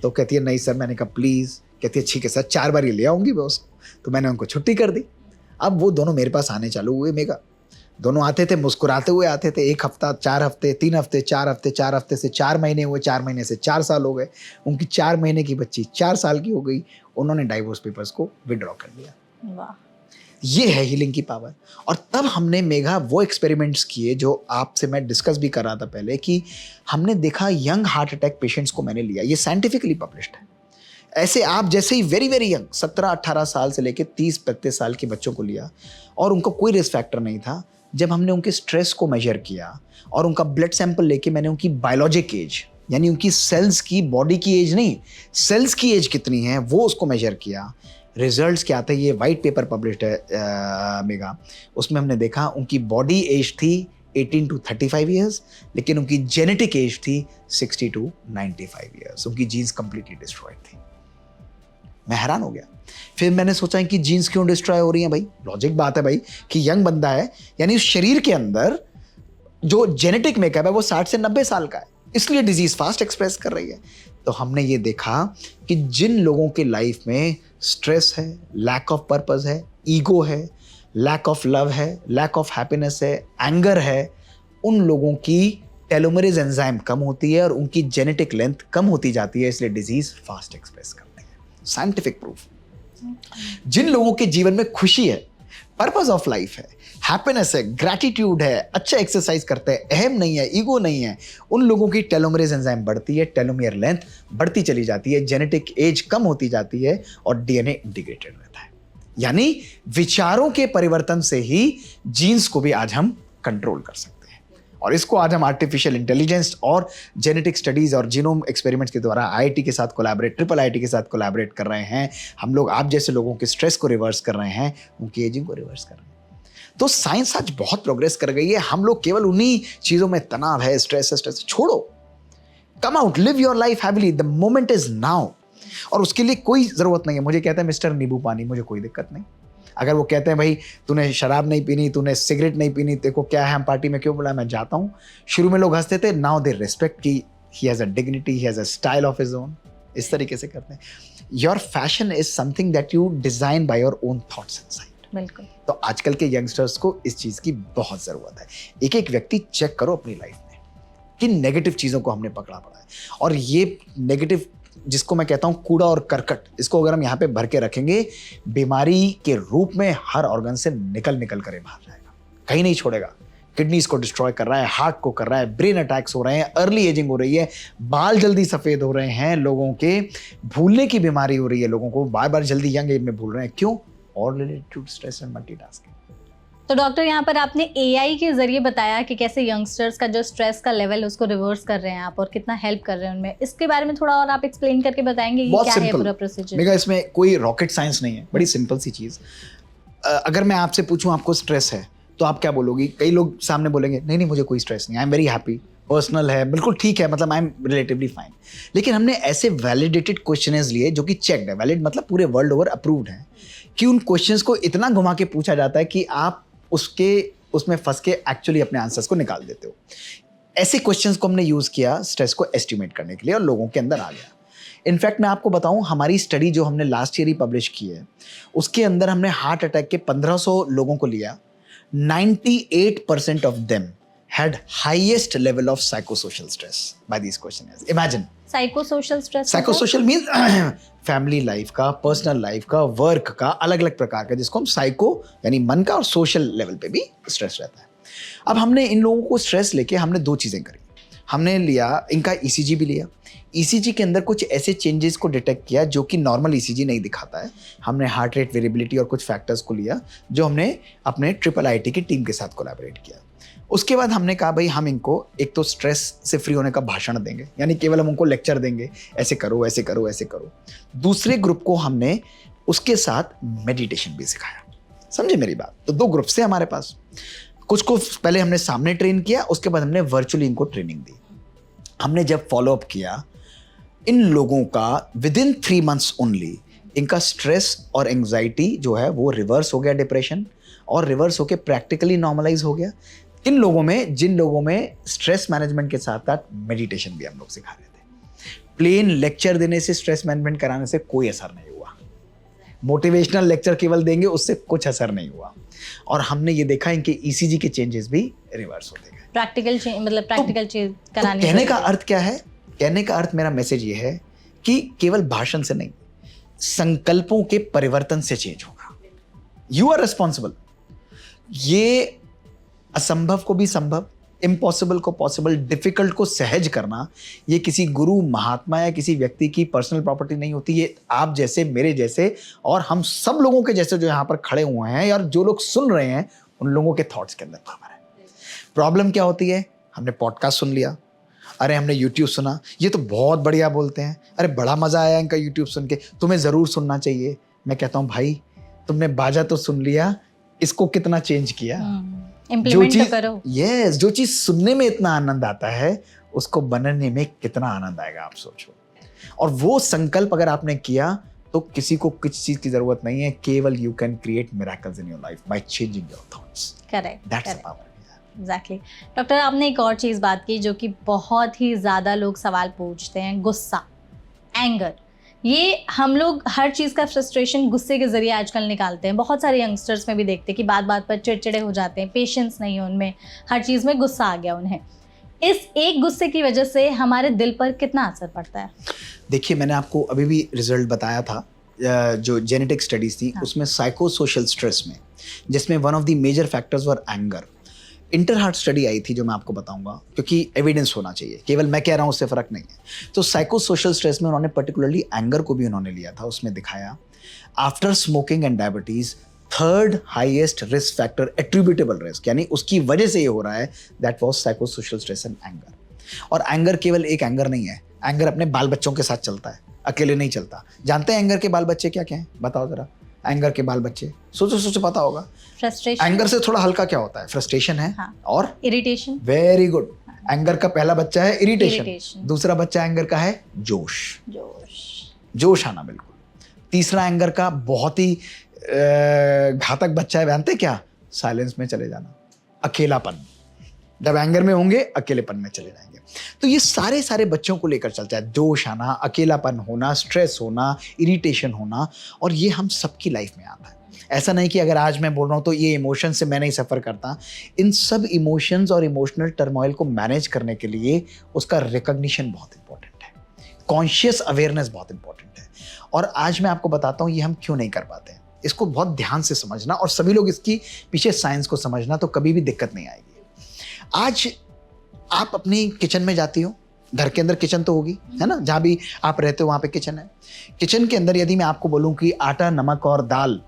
तो कहती है नहीं सर। मैंने कहा प्लीज। कहती है ठीक है सर, 4 बार ही ले आऊंगी मैं उसको। तो मैंने उनको छुट्टी कर दी। अब वो दोनों मेरे पास आने चालू हुए मेगा। दोनों आते थे, मुस्कुराते हुए आते थे। 1 हफ्ता, 4 हफ्ते, 3 हफ्ते, 4 हफ्ते, 4 हफ्ते से 4 महीने हुए, 4 महीने से 4 साल हो गए। उनकी 4 महीने की बच्ची 4 साल की हो गई। उन्होंने डाइवोर्स पेपर्स को विड्रॉ कर लिया। वाह। ये है हीलिंग की पावर। और तब हमने मेघा वो एक्सपेरिमेंट्स किए जो आपसे मैं डिस्कस भी कर रहा था पहले, कि हमने देखा यंग हार्ट अटैक पेशेंट्स को मैंने लिया। ये साइंटिफिकली पब्लिश्ड है। ऐसे आप जैसे ही वेरी वेरी यंग 17-18 साल से लेकर 30-35 साल के बच्चों को लिया और उनका कोई रिस्क फैक्टर नहीं था। जब हमने उनके स्ट्रेस को मेजर किया और उनका ब्लड सैंपल लेके मैंने उनकी बायोलॉजिक एज, यानी उनकी सेल्स की, बॉडी की एज नहीं, सेल्स की एज कितनी है वो उसको मेजर किया। रिजल्ट्स क्या आते हैं, ये वाइट पेपर पब्लिश्ड है मेगा। उसमें हमने देखा उनकी बॉडी एज थी 18 to 35 ईयर्स, लेकिन उनकी जेनेटिक एज थी 60 to 95 ईयर्स। उनकी जीन्स कंप्लीटली डिस्ट्रॉयड थी। मैं हैरान हो गया। फिर मैंने सोचा कि जीन्स क्यों डिस्ट्रॉय हो रही हैं भाई। लॉजिक बात है भाई कि यंग बंदा है, यानी उस शरीर के अंदर जो जेनेटिक मेकअप है वो 60 से 90 साल का है, इसलिए डिजीज फास्ट एक्सप्रेस कर रही है। तो हमने ये देखा कि जिन लोगों के लाइफ में स्ट्रेस है, लैक ऑफ पर्पस है, ईगो है, लैक ऑफ लव है, लैक ऑफ हैप्पीनेस है, एंगर है, उन लोगों की टेलोमेरेज एंजाइम कम होती है और उनकी जेनेटिक लेंथ कम होती जाती है, इसलिए डिजीज फास्ट एक्सप्रेस करते हैं। Scientific proof. जिन लोगों के जीवन में खुशी है, पर्पस ऑफ लाइफ है, हैप्पीनेस है, ग्रैटिट्यूड है, अच्छा एक्सरसाइज करते हैं, अहम नहीं है, ईगो नहीं है, उन लोगों की टेलोमेरेज एंजाइम बढ़ती है, टेलोमियर लेंथ बढ़ती चली जाती है, जेनेटिक एज कम होती जाती है और डीएनए इंटीग्रेटेड रहता है। यानी विचारों के परिवर्तन से ही जीन्स को भी आज हम कंट्रोल कर सकते हैं। और इसको आज हम आर्टिफिशियल इंटेलिजेंस और जेनेटिक स्टडीज और जीनोम एक्सपेरिमेंट्स के द्वारा आईआईटी के साथ कोलैबोरेट, ट्रिपल आईआईटी के साथ कोलैबोरेट कर रहे हैं। हम लोग आप जैसे लोगों के स्ट्रेस को रिवर्स कर रहे हैं, उनकी एजिंग को रिवर्स कर रहे हैं। तो साइंस आज बहुत प्रोग्रेस कर गई है। हम लोग केवल उन्हीं चीजों में, तनाव है, स्ट्रेस है, स्ट्रेस छोड़ो, come out, live your life happily, the moment is now. और उसके लिए कोई जरूरत नहीं है। मुझे कहते हैं मिस्टर नींबू पानी, मुझे कोई दिक्कत नहीं। अगर वो कहते हैं भाई तूने शराब नहीं पीनी, तूने सिगरेट नहीं पीनी, तेरे को क्या है, हम पार्टी में क्यों बुलाया, मैं जाता हूँ। शुरू में लोग हंसते थे, नाउ दे रिस्पेक्ट कि he has a dignity, he has a style of his own. इस तरीके से करते हैं। Your fashion is something that you design by your own thoughts inside. बिल्कुल। तो आजकल के यंगस्टर्स को इस चीज की बहुत जरूरत है। एक एक व्यक्ति चेक करो अपनी लाइफ में किन नेगेटिव चीजों को हमने पकड़ा पड़ा है, और ये नेगेटिव, जिसको मैं कहता हूं कूड़ा और करकट, इसको अगर हम यहाँ पे भर के रखेंगे, बीमारी के रूप में हर ऑर्गन से निकल कर बाहर जाएगा, कहीं नहीं छोड़ेगा। किडनीज को डिस्ट्रॉय कर रहा है, हार्ट को कर रहा है, ब्रेन अटैक्स हो रहे हैं, अर्ली एजिंग हो रही है, बाल जल्दी सफेद हो रहे हैं लोगों के, भूलने की बीमारी हो रही है लोगों को, बार बार जल्दी यंग एज में भूल रहे हैं। क्यों? All related to stress and multitasking. तो डॉक्टर, यहाँ पर आपने एआई के जरिए बताया कि कैसे यंगस्टर्स का जो स्ट्रेस का लेवल उसको रिवर्स कर रहे हैं आप, और कितना हेल्प कर रहे हैं उनमें। इसके बारे में थोड़ा और आप एक्सप्लेन करके बताएंगे कि क्या है पूरा प्रोसीजर? मेरा इसमें कोई रॉकेट साइंस नहीं है, बड़ी सिंपल सी चीज। अगर मैं आपसे पूछूं आपको स्ट्रेस है तो आप क्या बोलोगी? कई लोग सामने बोलेंगे नहीं नहीं मुझे कोई स्ट्रेस नहीं, I am very happy, personal है, बिल्कुल ठीक है, मतलब आई एम रिलेटिवली फाइन। लेकिन हमने ऐसे वैलिडेटेड क्वेश्चंस लिए जो कि चेक्ड है, वैलिड मतलब पूरे वर्ल्ड ओवर अप्रूव्ड है, कि उन क्वेश्चंस को इतना घुमा के पूछा जाता है कि आप उसमें फंस के एक्चुअली अपने आंसर्स को निकाल देते हो। ऐसे क्वेश्चंस को हमने यूज किया स्ट्रेस को एस्टिमेट करने के लिए, और लोगों के अंदर आ गया। इनफैक्ट मैं आपको बताऊं, हमारी स्टडी जो हमने लास्ट ईयर ही पब्लिश की है, उसके अंदर हमने हार्ट अटैक के 1500 लोगों को लिया। 98% of them had highest level of psychosocial stress by these questionnaires. Imagine. Psychosocial stress? Psychosocial means family life का, पर्सनल लाइफ का, वर्क का, अलग अलग प्रकार का, जिसको हम साइको यानी मन का, और सोशल लेवल पे भी स्ट्रेस रहता है। अब हमने इन लोगों को स्ट्रेस लेके हमने दो चीज़ें करी। हमने लिया इनका ईसीजी भी लिया। ईसीजी के अंदर कुछ ऐसे चेंजेस को डिटेक्ट किया जो कि नॉर्मल ईसीजी नहीं दिखाता है। हमने हार्ट रेट वेरिएबिलिटी और कुछ फैक्टर्स को लिया जो हमने अपने ट्रिपल आईआईटी की टीम के साथ कोलैबोरेट किया। उसके बाद हमने कहा भाई हम इनको एक तो स्ट्रेस से फ्री होने का भाषण देंगे, यानी केवल हम उनको लेक्चर देंगे, ऐसे करो ऐसे करो ऐसे करो। दूसरे ग्रुप को हमने उसके साथ मेडिटेशन भी सिखाया। समझे मेरी बात? तो दो ग्रुप से हमारे पास, कुछ को पहले हमने सामने ट्रेन किया, उसके बाद हमने वर्चुअली इनको ट्रेनिंग दी। हमने जब फॉलोअप किया इन लोगों का, विद इन 3 months ओनली इनका स्ट्रेस और एंग्जाइटी जो है वो रिवर्स हो गया, डिप्रेशन, और रिवर्स होके प्रैक्टिकली नॉर्मलाइज हो गया। इन लोगों में, जिन लोगों में स्ट्रेस मैनेजमेंट के साथ साथ मेडिटेशन भी हम लोग सिखा रहे थे। प्लेन लेक्चर देने से, स्ट्रेस मैनेजमेंट कराने से कोई असर नहीं हुआ। मोटिवेशनल लेक्चर केवल देंगे, उससे कुछ असर नहीं हुआ। और हमने ये देखा इनके ईसीजी के चेंजेस भी रिवर्स होते गए। प्रैक्टिकल चीज करानी। कहने का अर्थ क्या है? कहने का अर्थ, मेरा मैसेज ये है कि केवल भाषण से नहीं, संकल्पों के परिवर्तन से चेंज होगा। You are responsible. ये असंभव को भी संभव, इम्पॉसिबल को पॉसिबल, डिफिकल्ट को सहज करना, ये किसी गुरु, महात्मा या किसी व्यक्ति की पर्सनल प्रॉपर्टी नहीं होती। ये आप जैसे, मेरे जैसे और हम सब लोगों के जैसे जो यहाँ पर खड़े हुए हैं और जो लोग सुन रहे हैं, उन लोगों के थॉट्स के अंदर पावर है। प्रॉब्लम क्या होती है? हमने पॉडकास्ट सुन लिया, अरे हमने यूट्यूब सुना, ये तो बहुत बढ़िया बोलते हैं, अरे बड़ा मजा आया इनका यूट्यूब सुन के, तुम्हें जरूर सुनना चाहिए। मैं कहता हूँ भाई, तुमने बाजा तो सुन लिया, इसको कितना चेंज किया? इम्प्लीमेंट तो करो। यस, जो चीज सुनने में इतना आनंद आता है, उसको बनने में कितना आनंद आएगा आप सोचो। और वो संकल्प अगर आपने किया तो किसी को किसी चीज की जरूरत नहीं है, केवल you can create miracles in your life by changing your thoughts. Correct, that's the power. Exactly. Doctor, आपने एक और चीज़ बात की जो कि बहुत ही ज़्यादा लोग सवाल पूछते हैं, गुस्सा, एंगर। ये हम लोग हर चीज़ का फ्रस्ट्रेशन गुस्से के ज़रिए आजकल निकालते हैं। बहुत सारे यंगस्टर्स में भी देखते हैं कि बात बात पर चिड़चिड़े हो जाते हैं, पेशेंस नहीं है उनमें, हर चीज़ में गुस्सा आ गया उन्हें। इस एक गुस्से की वजह से हमारे दिल पर कितना असर पड़ता है? देखिए, मैंने आपको अभी भी रिजल्ट बताया था, जो जेनेटिक स्टडीज थी, हाँ। उसमें साइको सोशल स्ट्रेस में, जिसमें one of the major factors were anger. Inter heart study आई थी जो मैं आपको बताऊंगा, क्योंकि एविडेंस होना चाहिए, केवल मैं कह रहा हूँ उससे फर्क नहीं है। तो साइको सोशल स्ट्रेस में उन्होंने पर्टिकुलरली एंगर को भी उन्होंने लिया था। उसमें दिखाया after smoking and diabetes, third highest risk factor attributable risk, यानी उसकी वजह से ये हो रहा है, that was psycho social stress and anger. और एंगर केवल एक एंगर नहीं है, एंगर अपने बाल बच्चों के साथ चलता है, अकेले नहीं चलता। जानते हैं एंगर के बाल बच्चे क्या क्या हैं? बताओ जरा। एंगर के बाल बच्चे, सोचो पता होगा। फ्रस्ट्रेशन। एंगर से थोड़ा हल्का क्या होता है? फ्रस्ट्रेशन है। हाँ। और इरिटेशन। Very good. एंगर का पहला बच्चा है इरिटेशन, Irritation। दूसरा बच्चा एंगर का है जोश, जोश आना। बिल्कुल। तीसरा एंगर का बहुत ही घातक बच्चा है, जानते क्या? साइलेंस में चले जाना, अकेलापन। जब एंगर में होंगे, अकेलेपन में चले जाएंगे। तो ये सारे बच्चों को लेकर चलता है, जोश आना, अकेलापन होना, स्ट्रेस होना, इरिटेशन होना, और ये हम सबकी लाइफ में आता है। ऐसा नहीं कि अगर आज मैं बोल रहा हूँ तो ये इमोशन से मैं नहीं सफ़र करता। इन सब इमोशंस और इमोशनल टर्मोइल को मैनेज करने के लिए उसका रिकॉग्निशन बहुत इंपॉर्टेंट है, कॉन्शियस अवेयरनेस बहुत इंपॉर्टेंट है। और आज मैं आपको बताता हूँ ये हम क्यों नहीं कर पाते हैं। इसको बहुत ध्यान से समझना, और सभी लोग इसकी पीछे साइंस को समझना, तो कभी भी दिक्कत नहीं आएगी। आज आप अपनी किचन में जाती हो, घर के अंदर किचन तो होगी, है ना? जहाँ भी आप रहते हो वहाँ पे किचन है। किचन के अंदर यदि मैं आपको बोलूँ कि आटा, नमक और दाल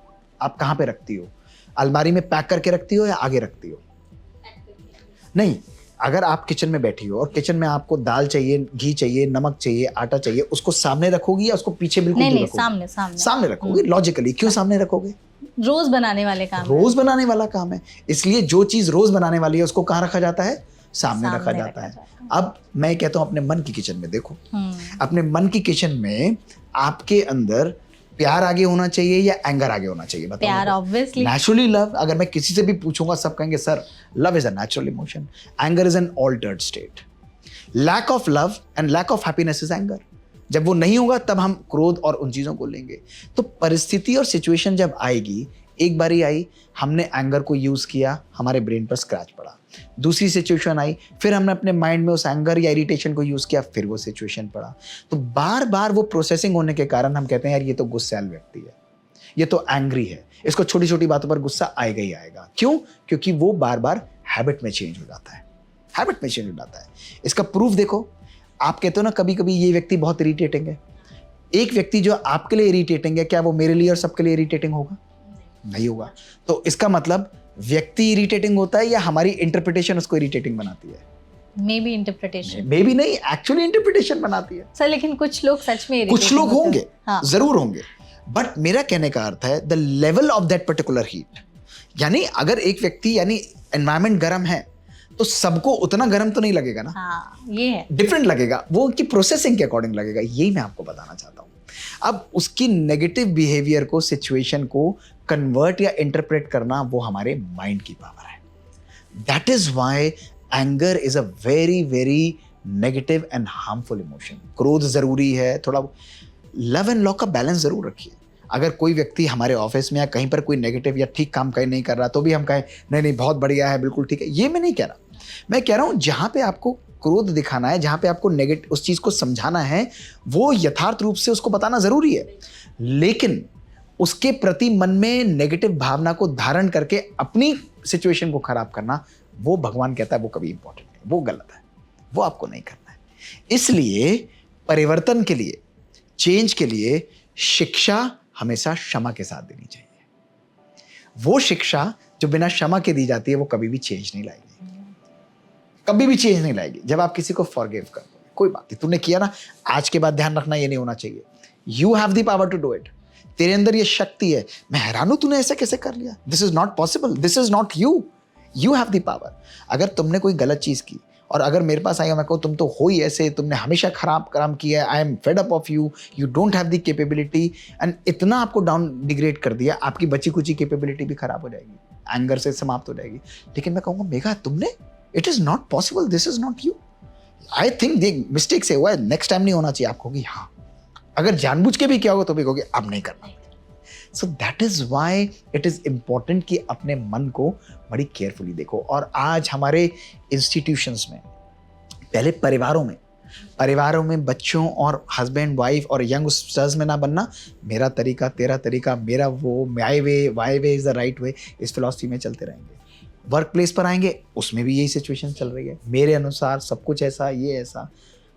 आप कहाँ पे रखती हो? अलमारी में पैक करके रखती हो या आगे रखती हो? नहीं, अगर आप किचन में बैठी हो और किचन में आपको दाल चाहिए, घी चाहिए, नमक चाहिए, आटा चाहिए, उसको सामने रखोगी या उसको पीछे बिल्कुल नहीं, रखोगी? सामने रखोगे। लॉजिकली क्यों सामने रखोगे? रोज बनाने वाले काम रोज बनाने वाला काम है, इसलिए जो चीज रोज बनाने वाली है उसको कहाँ रखा जाता है? सामने रखा जाता है। अब मैं कहता हूँ अपने मन की किचन में देखो, अपने मन की किचन में आपके अंदर प्यार आगे होना चाहिए या एंगर आगे होना चाहिए? बताओ। प्यार, ऑब्वियसली। Naturally love. अगर मैं किसी से भी पूछूंगा, सब कहेंगे sir love is a natural emotion, anger is an altered state. Lack of love and lack of happiness is anger. जब वो नहीं होगा तब हम क्रोध और उन चीजों को लेंगे। तो परिस्थिति और सिचुएशन जब आएगी, एक बारी आई, हमने एंगर को यूज किया, हमारे ब्रेन पर स्क्रैच पड़ा। दूसरी सिचुएशन आई, फिर हमने अपने माइंड में उस एंगर या इरिटेशन को यूज किया, फिर वो सिचुएशन पड़ा। तो बार बार वो प्रोसेसिंग होने के कारण हम कहते हैं यार ये तो गुस्सैल व्यक्ति है, ये तो एंग्री है, इसको छोटी छोटी बातों पर गुस्सा आएगा ही आएगा। क्यों? क्योंकि वो बार बार हैबिट में चेंज हो जाता है, हैबिट में चेंज हो जाता है। इसका प्रूफ देखो, आप कहते हो ना कभी कभी ये व्यक्ति बहुत इरिटेटिंग है। एक व्यक्ति जो आपके लिए इरिटेटिंग है, क्या वो मेरे लिए और सबके लिए इरिटेटिंग होगा? नहीं होगा। तो इसका मतलब व्यक्ति इरिटेटिंग होता है या हमारी इंटरप्रिटेशन उसको इरिटेटिंग बनाती है? May be interpretation, may be नहीं, एक्चुअली इंटरप्रिटेशन बनाती है। सर लेकिन कुछ लोग सच में कुछ लोग होंगे, हाँ। जरूर होंगे, बट मेरा कहने का अर्थ है the level of that particular heat. यानी अगर एक व्यक्ति, यानी एनवायरमेंट गर्म है तो सबको उतना गर्म तो नहीं लगेगा ना। हाँ, ये है, डिफरेंट लगेगा, वो उनकी प्रोसेसिंग के अकॉर्डिंग लगेगा। यही मैं आपको बताना चाहता हूँ। अब उसकी नेगेटिव बिहेवियर को, सिचुएशन को कन्वर्ट या इंटरप्रेट करना, वो हमारे माइंड की पावर है। That is why anger is a very very negative and harmful emotion. क्रोध जरूरी है, थोड़ा लव एंड लॉ का बैलेंस जरूर रखिए। अगर कोई व्यक्ति हमारे ऑफिस में या कहीं पर कोई नेगेटिव या ठीक काम कहीं नहीं कर रहा तो भी हम कहें नहीं नहीं बहुत बढ़िया है, बिल्कुल ठीक है, ये मैं नहीं कह रहा। मैं कह रहा हूँ जहाँ पे आपको क्रोध दिखाना है, जहाँ पे आपको नेगेटिव उस चीज़ को समझाना है, वो यथार्थ रूप से उसको बताना ज़रूरी है, लेकिन उसके प्रति मन में नेगेटिव भावना को धारण करके अपनी सिचुएशन को खराब करना, वो भगवान कहता है वो कभी इंपॉर्टेंट नहीं, वो गलत है, वो आपको नहीं करना है। इसलिए परिवर्तन के लिए, चेंज के लिए शिक्षा हमेशा क्षमा के साथ देनी चाहिए। वो शिक्षा जो बिना क्षमा के दी जाती है वो कभी भी चेंज नहीं लाएगी, कभी भी चेंज नहीं लाएगी। जब आप किसी को फॉरगिव कर दो, कोई बात नहीं, तूने किया ना, आज के बाद ध्यान रखना ये नहीं होना चाहिए, you have the power to do it, तेरे अंदर ये शक्ति है। मैं हैरान हूं तूने ऐसे कैसे कर लिया, this is not possible, this is not you, you have the power. अगर तुमने कोई गलत चीज की और अगर मेरे पास आएगा, मैं कहूँ तुम तो हो ही ऐसे, तुमने हमेशा खराब काम किया है, I am fed up of you, you don't have the capability, and इतना आपको डाउन डिग्रेड कर दिया, आपकी बची कुची कैपेबिलिटी भी खराब हो जाएगी, एंगर से समाप्त हो जाएगी। लेकिन मैं कहूँगा मेघा तुमने, it is not possible, this is not you, I think देख मिस्टेक से हुआ है, नेक्स्ट टाइम नहीं होना चाहिए। आप कहोगे हाँ, अगर जानबूझ के भी किया होगा तो भी कहोगे अब नहीं करना। So that is why it is important कि अपने मन को बड़ी केयरफुली देखो। और आज हमारे इंस्टीट्यूशंस में, पहले परिवारों में बच्चों और हस्बैंड वाइफ और यंग स्टर्स में ना बनना, मेरा तरीका तेरा तरीका, मेरा वो, my way why way is the right way, इस फिलॉसफी में चलते रहेंगे। वर्क प्लेस पर आएंगे, उसमें भी यही सिचुएशन चल रही है, मेरे अनुसार सब कुछ ऐसा, ये ऐसा।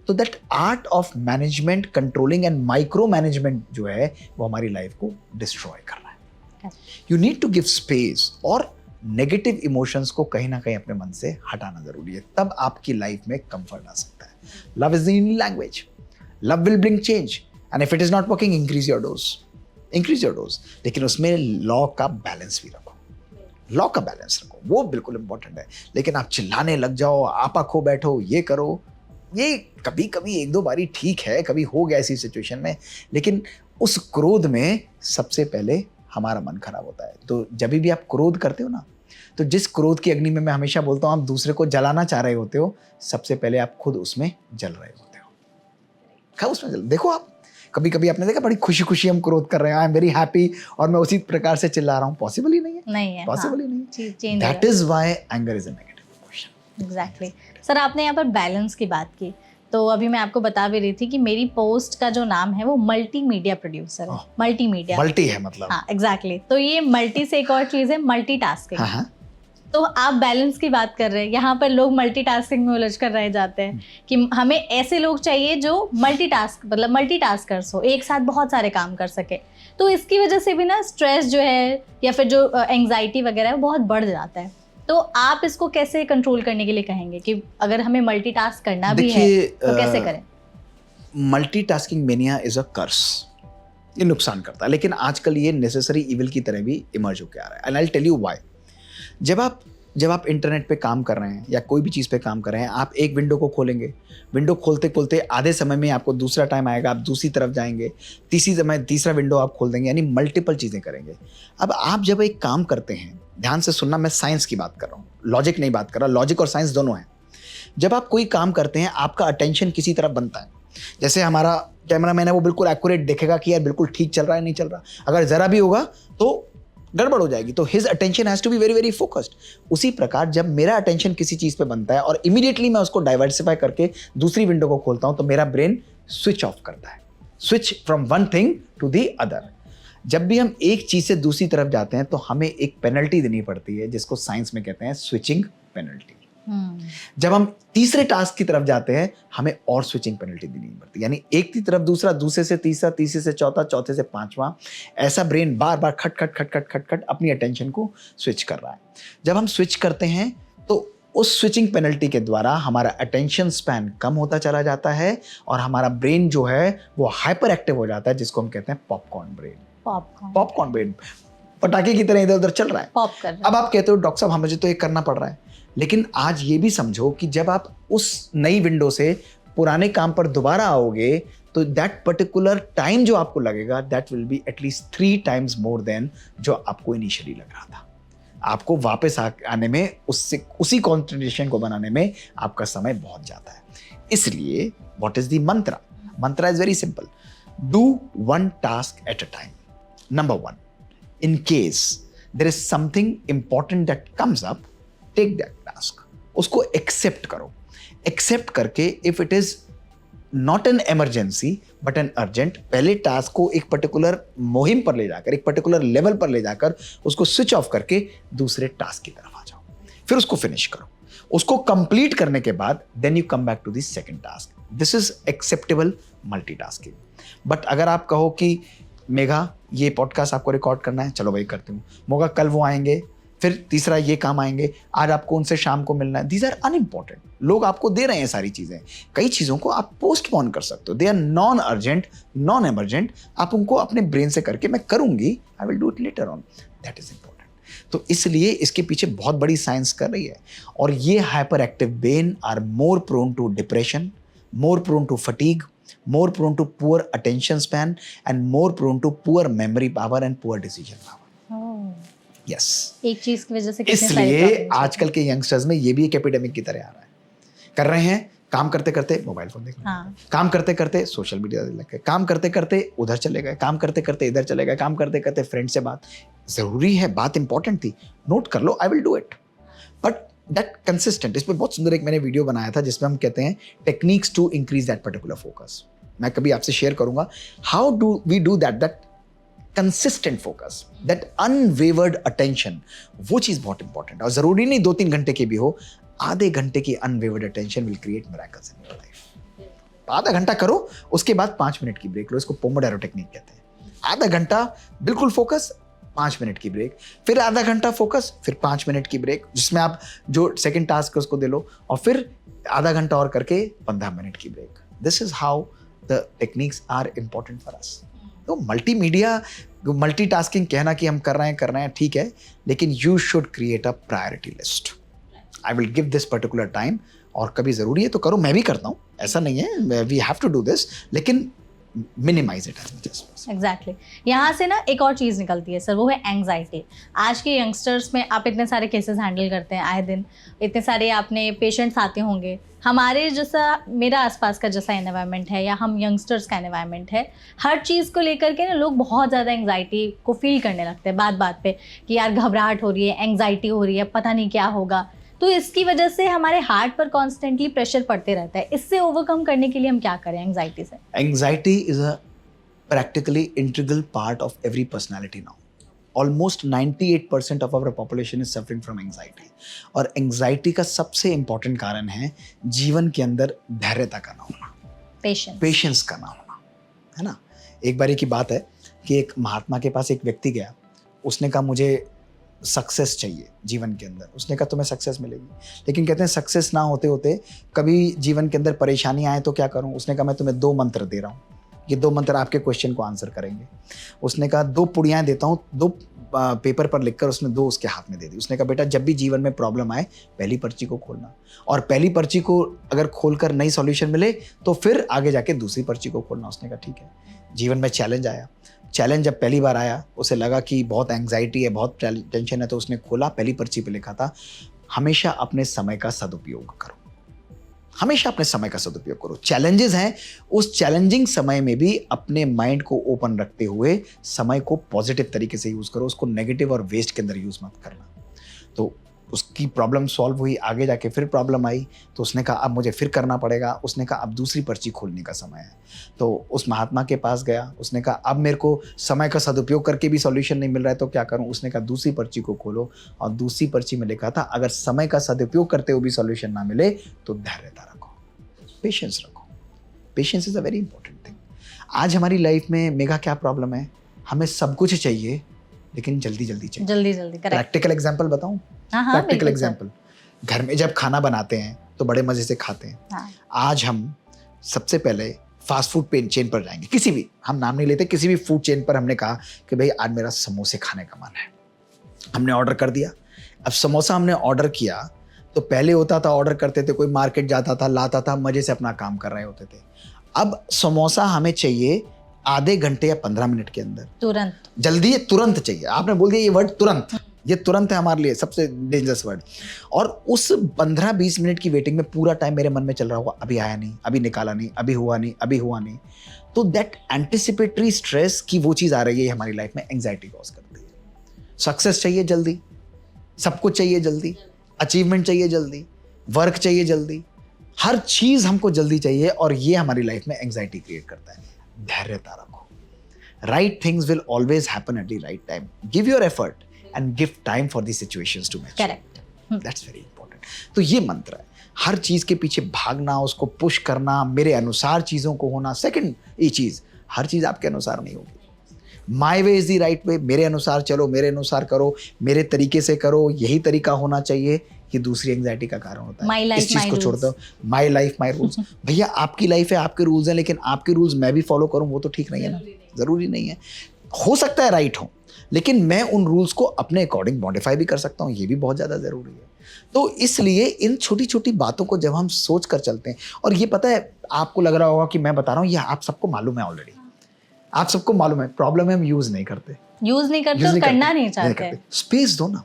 तो that art of management, controlling and micro management जो है वो हमारी लाइफ को डिस्ट्रॉय कर रहा है। You need to give space, और नेगेटिव इमोशंस को कहीं ना कहीं अपने मन से हटाना जरूरी है, तब आपकी लाइफ में कंफर्ट आ सकता है। Love is the only language, love will bring change, and if it is not working, increase your dose, लेकिन उसमें लॉ का बैलेंस भी रखो, लॉ का बैलेंस रखो, वो बिल्कुल इंपॉर्टेंट है। लेकिन आप चिल्लाने लग जाओ, आपा खो बैठो, ये करो, ये कभी कभी एक दो बारी ठीक है, कभी हो गया ऐसी सिचुएशन में, लेकिन उस क्रोध में सबसे पहले हमारा मन खराब होता है। तो जब भी आप क्रोध करते हो ना, तो जिस क्रोध की अग्नि में मैं हमेशा बोलता हूँ आप दूसरे को जलाना चाह रहे होते हो, सबसे पहले आप खुद उसमें जल रहे होते हो। क्या उसमें जल, देखो आप कभी कभी आपने देखा बड़ी खुशी खुशी हम क्रोध कर रहे हैं, आई एम वेरी हैप्पी, और मैं उसी प्रकार से चिल्ला रहा हूँ, पॉसिबल ही नहीं है, पॉसिबल ही नहीं है। That is why anger is a negative emotion. Exactly. Sir आपने यहाँ पर बैलेंस की बात की, तो अभी मैं आपको बता भी रही थी कि मेरी पोस्ट का जो नाम है वो मल्टीमीडिया प्रोड्यूसर है। मल्टीमीडिया, मल्टी है मतलब, हाँ एग्जैक्टली। तो ये मल्टी से एक और चीज है मल्टीटास्किंग। हाँ। तो आप बैलेंस की बात कर रहे हैं, यहाँ पर लोग मल्टीटास्किंग में उलझ कर रह जाते हैं कि हमें ऐसे लोग चाहिए जो मल्टीटास्कर्स हो, एक साथ बहुत सारे काम कर सके। तो इसकी वजह से भी ना स्ट्रेस जो है या फिर जो एंग्जाइटी वगैरह है वो बहुत बढ़ जाता है। तो आप इसको कैसे कंट्रोल करने के लिए कहेंगे कि अगर हमें मल्टीटास्क करना भी है तो कैसे करें? मल्टीटास्किंग मेनिया इज अ कर्स, ये नुकसान करता है, लेकिन आजकल ये नेसेसरी इविल की तरह भी इमर्ज होकर आ रहा है। And I will tell you why. जब आप इंटरनेट पे काम कर रहे हैं या कोई भी चीज़ पे काम कर रहे हैं, आप एक विंडो को खोलेंगे, विंडो खोलते खोलते आधे समय में आपको दूसरा टाइम आएगा, आप दूसरी तरफ जाएंगे, तीसरा विंडो आप खोल देंगे, यानी मल्टीपल चीज़ें करेंगे। अब आप जब एक काम करते हैं, ध्यान से सुनना, मैं साइंस की बात कर रहा हूँ, लॉजिक नहीं बात कर रहा, लॉजिक और साइंस दोनों हैं। जब आप कोई काम करते हैं, आपका अटेंशन किसी तरफ बनता है। जैसे हमारा कैमरामैन है, वो बिल्कुल एक्यूरेट देखेगा कि यार बिल्कुल ठीक चल रहा है, नहीं चल रहा, अगर ज़रा भी होगा तो गड़बड़ हो जाएगी, तो his attention has to be very very focused. उसी प्रकार जब मेरा अटेंशन किसी चीज़ पे बनता है और इमीडिएटली मैं उसको डाइवर्सिफाई करके दूसरी विंडो को खोलता हूँ, तो मेरा ब्रेन स्विच ऑफ करता है, switch from one thing to the other. जब भी हम एक चीज़ से दूसरी तरफ जाते हैं तो हमें एक पेनल्टी देनी पड़ती है, जिसको साइंस में कहते हैं स्विचिंग पेनल्टी। जब हम तीसरे टास्क की तरफ जाते हैं, हमें और स्विचिंग पेनल्टी देनी पड़ती है, यानी एक की तरफ दूसरा, दूसरे से तीसरा, तीसरे से चौथा, चौथे से पांचवा, ऐसा ब्रेन बार बार खट खट खट खट खट खट अपनी अटेंशन को स्विच कर रहा है। जब हम स्विच करते हैं तो उस स्विचिंग पेनल्टी के द्वारा हमारा अटेंशन स्पैन कम होता चला जाता है और हमारा ब्रेन जो है वो हाइपर एक्टिव हो जाता है, जिसको हम कहते हैं पॉपकॉर्न ब्रेन। पॉपकॉर्न ब्रेन पटाखे की तरह इधर उधर चल रहा है, पॉप कर रहा है। अब आप कहते हो डॉक्टर साहब मुझे तो ये करना पड़ रहा है, लेकिन आज ये भी समझो कि जब आप उस नई विंडो से पुराने काम पर दोबारा आओगे तो दैट पर्टिकुलर टाइम जो आपको लगेगा, that will be at least 3 times more than जो आपको इनिशियली लग रहा था। आपको वापस आने में, उसी कॉन्सेंट्रेशन को बनाने में आपका समय बहुत जाता है। इसलिए what is the Mantra? Mantra is very simple, do 1 task eight a time. number one, in case there is something important that comes up, take that task. उसको accept करो. Accept करके if it is not an emergency but an urgent, पहले task को एक particular मुहिम पर ले जाकर, एक पर्टिकुलर लेवल पर ले जाकर उसको स्विच ऑफ करके दूसरे टास्क की तरफ आ जाओ, फिर उसको फिनिश करो. उसको कंप्लीट करने के बाद then you come back to the second task. This is acceptable multitasking. But अगर आप कहो कि मेघा ये पॉडकास्ट आपको रिकॉर्ड करना है, चलो भाई करती हूँ. मोगा कल वो आएंगे, फिर तीसरा ये काम आएंगे, आज आपको उनसे शाम को मिलना है. These are unimportant. लोग आपको दे रहे हैं सारी चीज़ें. कई चीज़ों को आप पोस्टपोन कर सकते हो. They are non urgent, non emergent. आप उनको अपने ब्रेन से करके मैं करूँगी, I will do it later on. That is important. तो इसलिए इसके पीछे बहुत बड़ी साइंस कर रही है. और ये hyper active brain are more prone to depression, more prone to fatigue, more prone to poor attention span and more prone to poor memory power and poor decision power. Yes. एक चीज की वजह से कितने सारे इसलिए problems आजकल के यंगस्टर्स में ये भी एक एपिडेमिक की तरह आ रहा है. कर रहे हैं काम करते करते मोबाइल फोन देख रहे हैं, काम करते करते सोशल मीडिया लग गए, काम करते करते उधर चले गए, काम करते करते इधर चले गए, काम करते करते फ्रेंड से बात. जरूरी है, बात इंपॉर्टेंट थी, नोट कर लो, I will do it. But that consistent, इस पर बहुत सुंदर एक मैंने वीडियो बनाया था जिसमें हम कहते हैं techniques to increase that particular focus. मैं कभी आपसे शेयर करूंगा how do we do that consistent focus, that unwavered attention. वो चीज बहुत इंपॉर्टेंट है. और जरूरी नहीं 2-3 घंटे की भी हो, आधे घंटे की unwavered attention will create miracles in your life. आधा घंटा करो, उसके बाद 5 मिनट की ब्रेक लो. इसको पोमोडोरो टेक्निक कहते हैं. आधा घंटा बिल्कुल फोकस, 5 मिनट की ब्रेक, फिर आधा घंटा फोकस, फिर 5 मिनट की ब्रेक, जिसमें आप जो सेकंड टास्क है उसको दे लो, और फिर आधा घंटा और करके 15 मिनट की break. This is how the techniques are important for us. तो मल्टीमीडिया, मल्टीटास्किंग कहना कि हम कर रहे हैं ठीक है, लेकिन you should create a priority list. I will give this particular time, और कभी जरूरी है तो करो, मैं भी करता हूँ, ऐसा नहीं है, we have to do this, लेकिन minimize it as much as possible. Exactly. यहाँ से ना एक और चीज़ निकलती है सर, वो है एंग्जाइटी. आज के यंगस्टर्स में आप इतने सारे केसेस हैंडल करते हैं आए दिन, इतने सारे आपने पेशेंट्स आते होंगे. हमारे जैसा, मेरा आसपास का जैसा एनवायरनमेंट है या हम यंगस्टर्स का एनवायरनमेंट है, हर चीज़ को लेकर के ना लोग बहुत ज़्यादा एंग्जाइटी को फील करने लगते हैं बात बात पे कि यार घबराहट हो रही है, एंग्जाइटी हो रही है, पता नहीं क्या होगा. तो इसकी वजह से हमारे हार्ट पर कॉन्स्टेंटली प्रेशर पड़ते रहता है. इससे ओवरकम करने के लिए हम क्या करें एंग्जाइटी से? Anxiety is a practically integral part of every personality now. Almost 98% of our population is suffering from anxiety. और anxiety का सबसे important कारण है जीवन के अंदर धैर्यता का ना होना, पेशेंस का ना होना, है ना. एक बारी की बात है कि एक महात्मा के पास एक व्यक्ति गया, उसने कहा मुझे सक्सेस चाहिए जीवन के अंदर. उसने कहा तुम्हें सक्सेस मिलेगी, लेकिन कहते हैं सक्सेस ना होते होते कभी जीवन के अंदर परेशानी आए तो क्या करूं. उसने कहा मैं तुम्हें 2 मंत्र दे रहा हूं, ये 2 मंत्र आपके क्वेश्चन को आंसर करेंगे. उसने कहा 2 पुड़ियाँ देता हूँ, 2 पेपर पर लिखकर उसने 2 उसके हाथ में दे दी. उसने कहा बेटा जब भी जीवन में प्रॉब्लम आए पहली पर्ची को खोलना, और पहली पर्ची को अगर खोलकर नई सॉल्यूशन मिले तो फिर आगे जाके दूसरी पर्ची को खोलना. उसने कहा ठीक है. जीवन में चैलेंज आया, चैलेंज जब पहली बार आया उसे लगा कि बहुत एंग्जाइटी है, बहुत टेंशन है, तो उसने खोला, पहली पर्ची पे लिखा था हमेशा अपने समय का सदुपयोग करो, हमेशा अपने समय का सदुपयोग करो. चैलेंजेस हैं, उस चैलेंजिंग समय में भी अपने माइंड को ओपन रखते हुए समय को पॉजिटिव तरीके से यूज़ करो, उसको नेगेटिव और वेस्ट के अंदर यूज़ मत करना. तो उसकी प्रॉब्लम सॉल्व हुई, आगे जाके फिर प्रॉब्लम आई, तो उसने कहा अब मुझे फिर करना पड़ेगा. उसने कहा अब दूसरी पर्ची खोलने का समय है. तो उस महात्मा के पास गया, उसने कहा अब मेरे को समय का सदुपयोग करके भी सॉल्यूशन नहीं मिल रहा है तो क्या करूं. उसने कहा दूसरी पर्ची को खोलो, और दूसरी पर्ची में लिखा था अगर समय का सदुपयोग करते हुए भी सॉल्यूशन ना मिले तो धैर्यता रखो, पेशेंस रखो. Patience is a very important thing. आज हमारी लाइफ में मेगा क्या प्रॉब्लम है, हमें सब कुछ चाहिए लेकिन जल्दी जल्दी चाहिए. जल्दी. प्रैक्टिकल एग्जांपल बताऊं? प्रैक्टिकल एग्जांपल, घर में जब खाना बनाते हैं तो बड़े मजे से खाते हैं. आज हम सबसे पहले फास्ट फूड चेन पर जाएंगे, किसी भी, हम नाम नहीं लेते, किसी भी फूड चेन पर हमने कहा कि भाई आज मेरा समोसे खाने का मन है. हमने ऑर्डर कर दिया. अब समोसा हमने ऑर्डर किया तो पहले होता था ऑर्डर करते थे, कोई मार्केट जाता था, लाता था, मजे से अपना काम कर रहे होते थे. अब समोसा हमें चाहिए आधे घंटे या 15 मिनट के अंदर, तुरंत, जल्दी है, तुरंत चाहिए. आपने बोल दिया ये वर्ड तुरंत, ये तुरंत है हमारे लिए सबसे डेंजरस वर्ड. और उस 15-20 मिनट की वेटिंग में पूरा टाइम मेरे मन में चल रहा होगा अभी आया नहीं, अभी निकाला नहीं, अभी हुआ नहीं, अभी हुआ नहीं. तो दैट एंटिसिपेटरी स्ट्रेस की वो चीज़ आ रही है हमारी लाइफ में, एंग्जाइटी कॉज करती है। सक्सेस चाहिए जल्दी, सब कुछ चाहिए जल्दी, अचीवमेंट चाहिए जल्दी, वर्क चाहिए जल्दी, हर चीज़ हमको जल्दी चाहिए, और ये हमारी लाइफ में एंग्जाइटी क्रिएट करता है। धैर्यता रखो, right things will always happen at the right time. Give your effort and give time for the situations to match. Correct, that's very important. तो ये मंत्र है, हर चीज के पीछे भागना, उसको पुश करना, मेरे अनुसार चीजों को होना। सेकंड ये चीज, हर चीज आपके अनुसार नहीं होगी। My way is the right way, मेरे अनुसार चलो, मेरे अनुसार करो, मेरे तरीके से करो, यही तरीका होना चाहिए। ये दूसरी एंग्जाइटी का कारण होता My है। life, इस चीज my को छोड़ rules. दो, माई लाइफ माई रूल्स। भैया आपकी लाइफ है, आपके रूल्स हैं, लेकिन आपके रूल्स मैं भी फॉलो करूं वो तो ठीक नहीं है ना, जरूरी नहीं है। हो सकता है राइट हो, लेकिन मैं उन रूल्स को अपने अकॉर्डिंग मॉडिफाई भी कर सकता हूँ, ये भी बहुत ज़्यादा ज़रूरी है। तो इसलिए इन छोटी छोटी बातों को जब हम सोच कर चलते हैं, और ये पता है आपको लग रहा होगा कि मैं बता रहा हूँ, ये आप सबको मालूम है ऑलरेडी, आप सबको मालूम है। प्रॉब्लम है हम यूज़ नहीं करते, यूज नहीं करते और करना नहीं चाहते। स्पेस दो ना,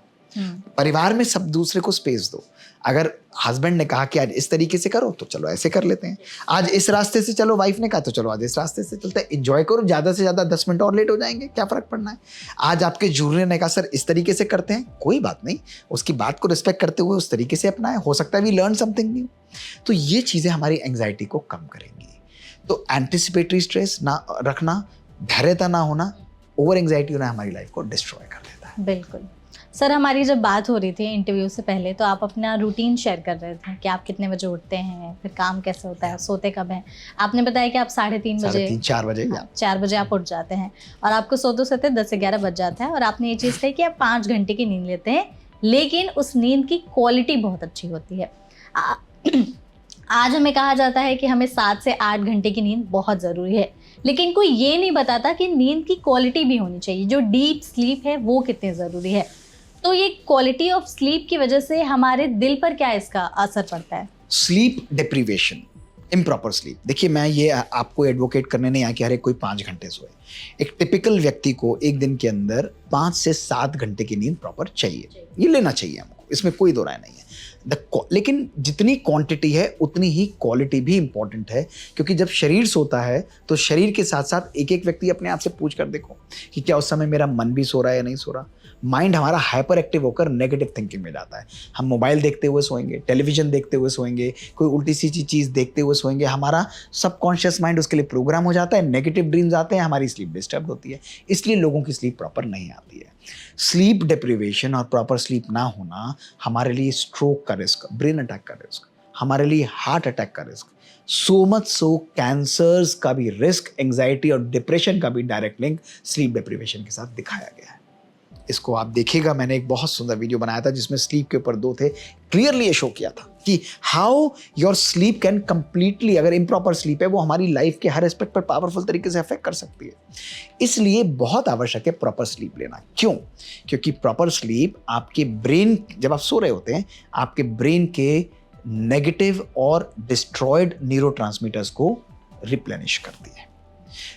परिवार में सब दूसरे को स्पेस दो। अगर हस्बैंड ने कहा कि आज इस तरीके से करो तो चलो ऐसे कर लेते हैं, आज इस रास्ते से चलो, वाइफ ने कहा तो चलो आज इस रास्ते से चलते हैं, एंजॉय करो, ज़्यादा से ज़्यादा 10 मिनट और लेट हो जाएंगे, क्या फ़र्क पड़ना है। आज आपके जूनियर ने कहा सर इस तरीके से करते हैं, कोई बात नहीं, उसकी बात को रिस्पेक्ट करते हुए उस तरीके से अपनाएं, हो सकता है वी लर्न समथिंग न्यू। तो ये चीज़ें हमारी एंग्जाइटी को कम करेंगी। तो एंटिसिपेटरी स्ट्रेस ना रखना, धैर्यता ना होना, ओवर एंग्जाइटी होना हमारी लाइफ को डिस्ट्रॉय कर देता है। बिल्कुल सर, हमारी जब बात हो रही थी इंटरव्यू से पहले, तो आप अपना रूटीन शेयर कर रहे थे कि आप कितने बजे उठते हैं, फिर काम कैसे होता है, सोते कब हैं। आपने बताया कि आप 3:30 बजे, 4 बजे, हाँ, 4 बजे आप उठ जाते हैं, और आपको सोते सोते 10 से 11 बज जाता है। और आपने ये चीज़ कही कि आप 5 घंटे की नींद लेते हैं, लेकिन उस नींद की क्वालिटी बहुत अच्छी होती है। आज हमें कहा जाता है कि हमें 7 से 8 घंटे की नींद बहुत ज़रूरी है, लेकिन कोई ये नहीं बताता कि नींद की क्वालिटी भी होनी चाहिए, जो डीप स्लीप है वो कितनी ज़रूरी है। तो ये क्वालिटी ऑफ स्लीप की वजह से हमारे दिल पर क्या इसका असर पड़ता है? Sleep deprivation, improper sleep. देखिए मैं ये आपको एडवोकेट करने नहीं आया कि हर एक कोई 5 घंटे सोए। एक टिपिकल व्यक्ति को एक दिन के अंदर 5 से 7 घंटे की नींद प्रॉपर चाहिए, ये लेना चाहिए हमको, इसमें कोई दो राय नहीं है। लेकिन जितनी क्वांटिटी है उतनी ही क्वालिटी भी इंपॉर्टेंट है, क्योंकि जब शरीर सोता है तो शरीर के साथ साथ एक एक व्यक्ति अपने आप से पूछ कर देखो कि क्या उस समय मेरा मन भी सो रहा है या नहीं सो रहा। माइंड हमारा हाइपर एक्टिव होकर नेगेटिव थिंकिंग में जाता है। हम मोबाइल देखते हुए सोएंगे, टेलीविजन देखते हुए सोएंगे, कोई उल्टी सीधी चीज़ देखते हुए सोएंगे, हमारा सबकॉन्शियस माइंड उसके लिए प्रोग्राम हो जाता है, नेगेटिव ड्रीम्स आते हैं, हमारी स्लीप डिस्टर्ब होती है, इसलिए लोगों की स्लीप प्रॉपर नहीं आती है। स्लीप डिप्रीवेशन और प्रॉपर स्लीप ना होना हमारे लिए स्ट्रोक का रिस्क, ब्रेन अटैक का रिस्क, हमारे लिए हार्ट अटैक का risk, so much so cancers का भी रिस्क, एंग्जाइटी और डिप्रेशन का भी डायरेक्ट लिंक स्लीप डिप्रीवेशन के साथ दिखाया गया है। इसको आप देखिएगा, मैंने एक बहुत सुंदर वीडियो बनाया था जिसमें स्लीप के ऊपर 2 थे, क्लियरली ये शो किया था कि how your sleep can completely, अगर इम्प्रॉपर स्लीप है वो हमारी लाइफ के हर एस्पेक्ट पर पावरफुल तरीके से अफेक्ट कर सकती है। इसलिए बहुत आवश्यक है प्रॉपर स्लीप लेना। क्यों? क्योंकि प्रॉपर स्लीप आपके ब्रेन, जब आप सो रहे होते हैं, आपके ब्रेन के नेगेटिव और डिस्ट्रॉयड न्यूरोट्रांसमीटर्स को रिप्लेनिश करती है।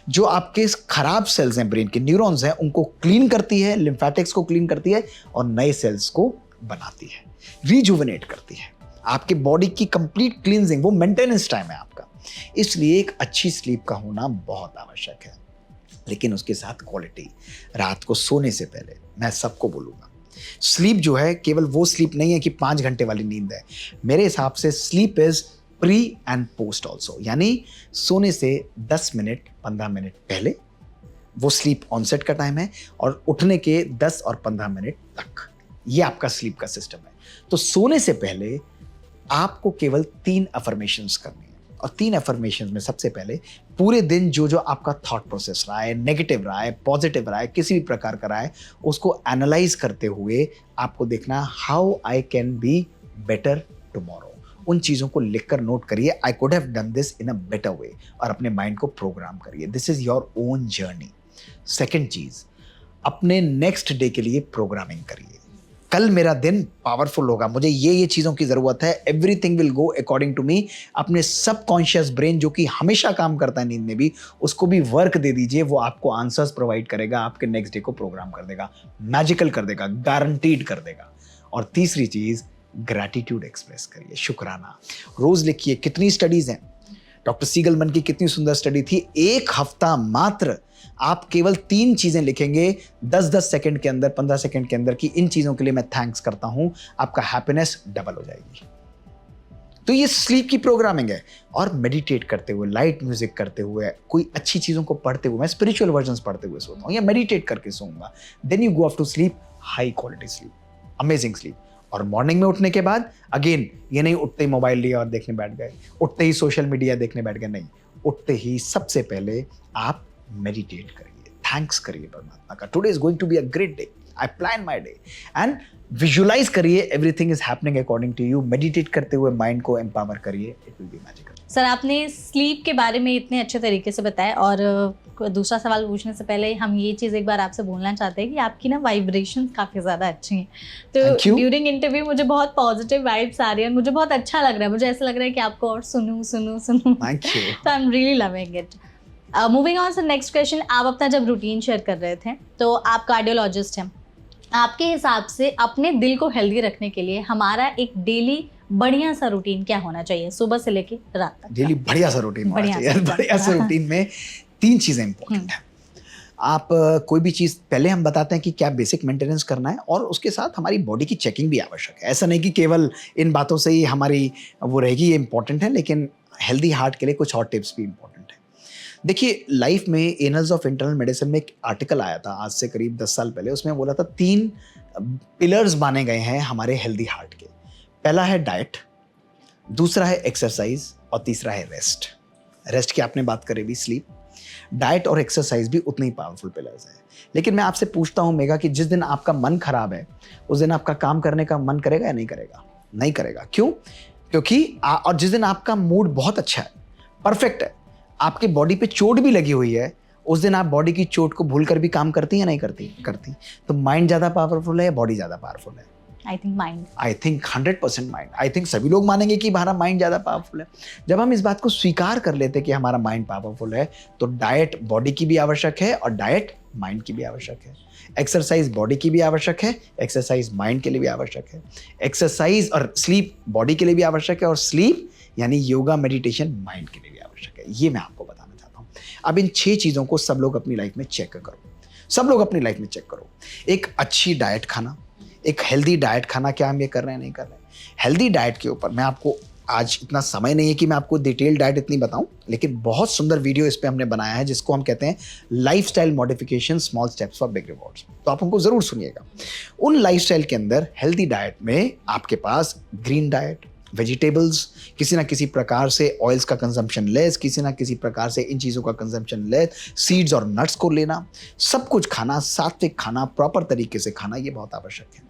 जो आपके खराब सेल्स हैं, ब्रेन के न्यूरॉन्स हैं, उनको क्लीन करती है, लिम्फेटिक्स को क्लीन करती है और नए सेल्स को बनाती है, रिजुविनेट करती है। आपके बॉडी की कंप्लीट क्लींजिंग, वो मेंटेनेंस टाइम है आपका। इसलिए एक अच्छी स्लीप का होना बहुत आवश्यक है, लेकिन उसके साथ क्वालिटी। रात को सोने से पहले मैं सबको बोलूँगा, स्लीप जो है केवल वो स्लीप नहीं है कि 5 घंटे वाली नींद है। मेरे हिसाब से sleep is pre and post also, यानी सोने से 10 मिनट 15 मिनट पहले वो स्लीप ऑनसेट का टाइम है, और उठने के 10 और 15 मिनट तक ये आपका स्लीप का सिस्टम है। तो सोने से पहले आपको केवल 3 अफर्मेशंस करनी है, और 3 अफर्मेशंस में सबसे पहले पूरे दिन जो जो आपका थॉट प्रोसेस रहा है, नेगेटिव रहा है, पॉजिटिव रहा है, किसी भी प्रकार का रहा है, उसको एनालाइज करते हुए आपको देखना how I can be better tomorrow. उन चीज़ों को लिखकर नोट करिए, I could have done this in a better way, और अपने माइंड को प्रोग्राम करिए। This is your own journey. Second चीज़, अपने नेक्स्ट डे के लिए प्रोग्रामिंग करिए। कल मेरा दिन पावरफुल होगा, मुझे ये चीज़ों की ज़रूरत है, everything will go according to me. अपने सबकॉन्शियस ब्रेन जो कि हमेशा काम करता है नींद में भी, उसको भी वर्क दे दीजिए, वो आपको आंसर्स प्रोवाइड करेगा, आपके नेक्स्ट डे को प्रोग्राम कर देगा, मैजिकल कर देगा, गारंटीड कर देगा। और तीसरी चीज़, ग्रैटिट्यूड एक्सप्रेस करिए, शुक्राना। रोज़ लिखिए, कितनी स्टडीज़ हैं, डॉक्टर सीगलमैन की कितनी सुंदर स्टडी थी, 1 हफ्ता मात्र आप केवल 3 चीजें लिखेंगे 10-10 सेकंड के अंदर, 15 सेकंड के अंदर कि इन चीजों के लिए मैं थैंक्स करता हूं, आपका हैप्पीनेस डबल हो जाएगी। तो ये स्लीप की प्रोग्रामिंग है। और मेडिटेट करते हुए, लाइट म्यूजिक करते हुए, कोई अच्छी चीज़ों को पढ़ते हुए, मैं स्पिरिचुअल वर्जन्स पढ़ते हुए सोता हूँ या मेडिटेट करके सोऊंगा, then you go off to sleep, high quality sleep, amazing sleep. और मॉर्निंग में उठने के बाद अगेन ये नहीं उठते ही मोबाइल लिया और देखने बैठ गए, उठते ही सोशल मीडिया देखने बैठ गए, नहीं, उठते ही सबसे पहले आप मेडिटेट करिए, थैंक्स करिए परमात्मा का, today is going to be a great day, I plan my day, and visualize करिए everything is happening according to you. Meditate करते हुए माइंड को एम्पावर करिए, it will be magical. Sir, आपने स्लीप के बारे में इतने अच्छे तरीके से बताया, और दूसरा सवाल पूछने से पहले हम ये चीज़ एक बार आपसे बोलना चाहते हैं कि आपकी ना वाइब्रेशन काफ़ी ज़्यादा अच्छी हैं। तो ड्यूरिंग इंटरव्यू मुझे बहुत पॉजिटिव वाइब्स आ रही है और मुझे बहुत अच्छा लग रहा है, मुझे ऐसा लग रहा है कि आपको और सुनूं। Thank you. तो I am really loving it. Moving on sir, next question. आप अपना जब रूटीन शेयर कर रहे थे, तो आप कार्डियोलॉजिस्ट हैं, आपके हिसाब से अपने दिल को हेल्दी रखने के लिए हमारा एक डेली बढ़िया सा रूटीन क्या होना चाहिए, सुबह से लेके रात तक? डेली बढ़िया सा रूटीन होना चाहिए। बढ़िया सा रूटीन में 3 चीजें इंपॉर्टेंट है। आप कोई भी चीज पहले हम बताते हैं कि क्या बेसिक मेंटेनेंस करना है, और उसके साथ हमारी बॉडी की चेकिंग भी आवश्यक है। ऐसा नहीं कि केवल इन बातों से ही हमारी वो रहेगी, ये इंपॉर्टेंट है, लेकिन हेल्दी हार्ट के लिए कुछ और टिप्स भी इंपॉर्टेंट है। देखिए, लाइफ में एनल्स ऑफ इंटरनल मेडिसिन में एक आर्टिकल आया था आज से करीब 10 साल पहले, उसमें बोला था 3 पिलर्स माने गए हैं हमारे हेल्दी हार्ट के। पहला है डाइट, दूसरा है एक्सरसाइज, और तीसरा है रेस्ट। रेस्ट की आपने बात करी भी, स्लीप, डाइट और एक्सरसाइज भी उतने ही पावरफुल पिलर्स हैं। लेकिन मैं आपसे पूछता हूं मेगा कि जिस दिन आपका मन खराब है, उस दिन आपका काम करने का मन करेगा या नहीं करेगा? नहीं करेगा। क्यों? क्योंकि और जिस दिन आपका मूड बहुत अच्छा है, परफेक्ट है, आपकी बॉडी पे चोट भी लगी हुई है, उस दिन आप बॉडी की चोट को भूलकर भी काम करती है, नहीं करती? तो माइंड ज्यादा पावरफुल है या बॉडी ज्यादा पावरफुल है? I think mind. I think 100% mind. I think सभी लोग मानेंगे कि हमारा माइंड ज़्यादा पावरफुल है। जब हम इस बात को स्वीकार कर लेते हैं कि हमारा माइंड पावरफुल है, तो डाइट बॉडी की भी आवश्यक है और डाइट माइंड की भी आवश्यक है। एक्सरसाइज बॉडी की भी आवश्यक है, एक्सरसाइज माइंड के लिए भी आवश्यक है। एक्सरसाइज और स्लीप बॉडी के लिए भी आवश्यक है, और स्लीप यानी योगा मेडिटेशन माइंड के लिए भी आवश्यक है। ये मैं आपको बताना चाहता हूँ। अब इन 6 चीज़ों को सब लोग अपनी लाइफ में चेक करो, सब लोग अपनी लाइफ में चेक करो। एक अच्छी डाइट खाना, एक हेल्दी डाइट खाना, क्या हम ये कर रहे हैं, नहीं कर रहे हैं? हेल्दी डाइट के ऊपर मैं आपको, आज इतना समय नहीं है कि मैं आपको डिटेल डाइट इतनी बताऊं, लेकिन बहुत सुंदर वीडियो इस पे हमने बनाया है जिसको हम कहते हैं lifestyle modification, small steps for big rewards. तो आप हमको जरूर सुनिएगा। उन लाइफस्टाइल के अंदर हेल्दी डाइट में आपके पास ग्रीन डाइट, वेजिटेबल्स, किसी ना किसी प्रकार से ऑयल्स का कंजम्पशन लेस, किसी ना किसी प्रकार से इन चीज़ों का कंजम्पशन लेस, सीड्स और नट्स को लेना, सब कुछ खाना, सात्विक खाना, प्रॉपर तरीके से खाना, ये बहुत आवश्यक है।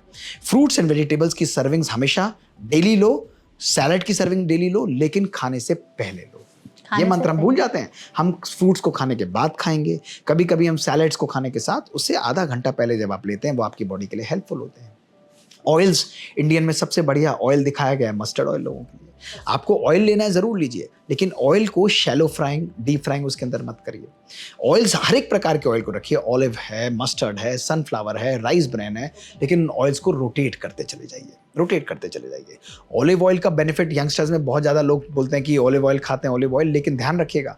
फ्रूट्स एंड वेजिटेबल्स की सर्विंग्स हमेशा डेली लो, सैलड की सर्विंग डेली लो, लेकिन खाने से पहले लो। ये मंत्र हम भूल जाते हैं। हम फ्रूट्स को खाने के बाद खाएंगे, कभी कभी हम सैलड्स को खाने के साथ, उससे आधा घंटा पहले जब आप लेते हैं, वो आपकी बॉडी के लिए हेल्पफुल होते हैं। ऑयल्स, इंडियन में सबसे बढ़िया ऑयल दिखाया गया है मस्टर्ड ऑयल लोगों के लिए। आपको ऑयल लेना है ज़रूर लीजिए, लेकिन ऑयल को शैलो फ्राइंग, डीप फ्राइंग उसके अंदर मत करिए। ऑयल्स, हर एक प्रकार के ऑयल को रखिए, ऑलिव है, मस्टर्ड है, सनफ्लावर है, राइस ब्रान है, लेकिन ऑयल्स को रोटेट करते चले जाइए। ऑलिव ऑयल का बेनिफिट यंगस्टर्स में बहुत ज़्यादा लोग बोलते हैं कि ऑलिव ऑयल खाते हैं ऑलिव ऑयल, लेकिन ध्यान रखिएगा,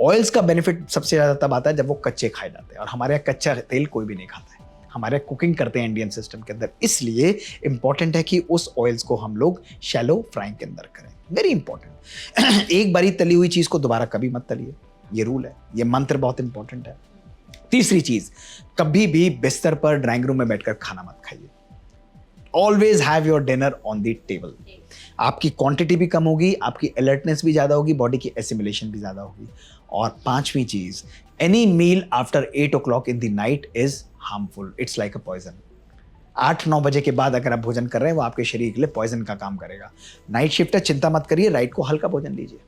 ऑयल्स का बेनिफिट सबसे ज़्यादा तब आता है जब वो कच्चे खाए जाते हैं, और हमारे यहाँ कच्चा तेल कोई भी नहीं खाता है, हमारे कुकिंग करते हैं इंडियन सिस्टम के अंदर। इसलिए इंपॉर्टेंट है कि उस ऑयल्स को हम लोग शैलो फ्राइंग के अंदर करें, वेरी इंपॉर्टेंट। एक बारी तली हुई चीज को दोबारा कभी मत तलिए, ये रूल है, ये मंत्र बहुत इंपॉर्टेंट है। तीसरी चीज, कभी भी बिस्तर पर ड्राइंग रूम में बैठकर खाना मत खाइए। Always have your dinner on the table. आपकी क्वांटिटी भी कम होगी, आपकी अलर्टनेस भी ज्यादा होगी, बॉडी की एसिमिलेशन भी ज्यादा होगी। और 5वीं चीज, any meal after 8 o'clock in the night is harmful, it's like a poison. 8-9 बजे के बाद अगर आप भोजन कर रहे हैं, वो आपके शरीर के लिए पॉइजन का काम करेगा। नाइट शिफ्ट है, चिंता मत करिए, रात को हल्का भोजन लीजिए।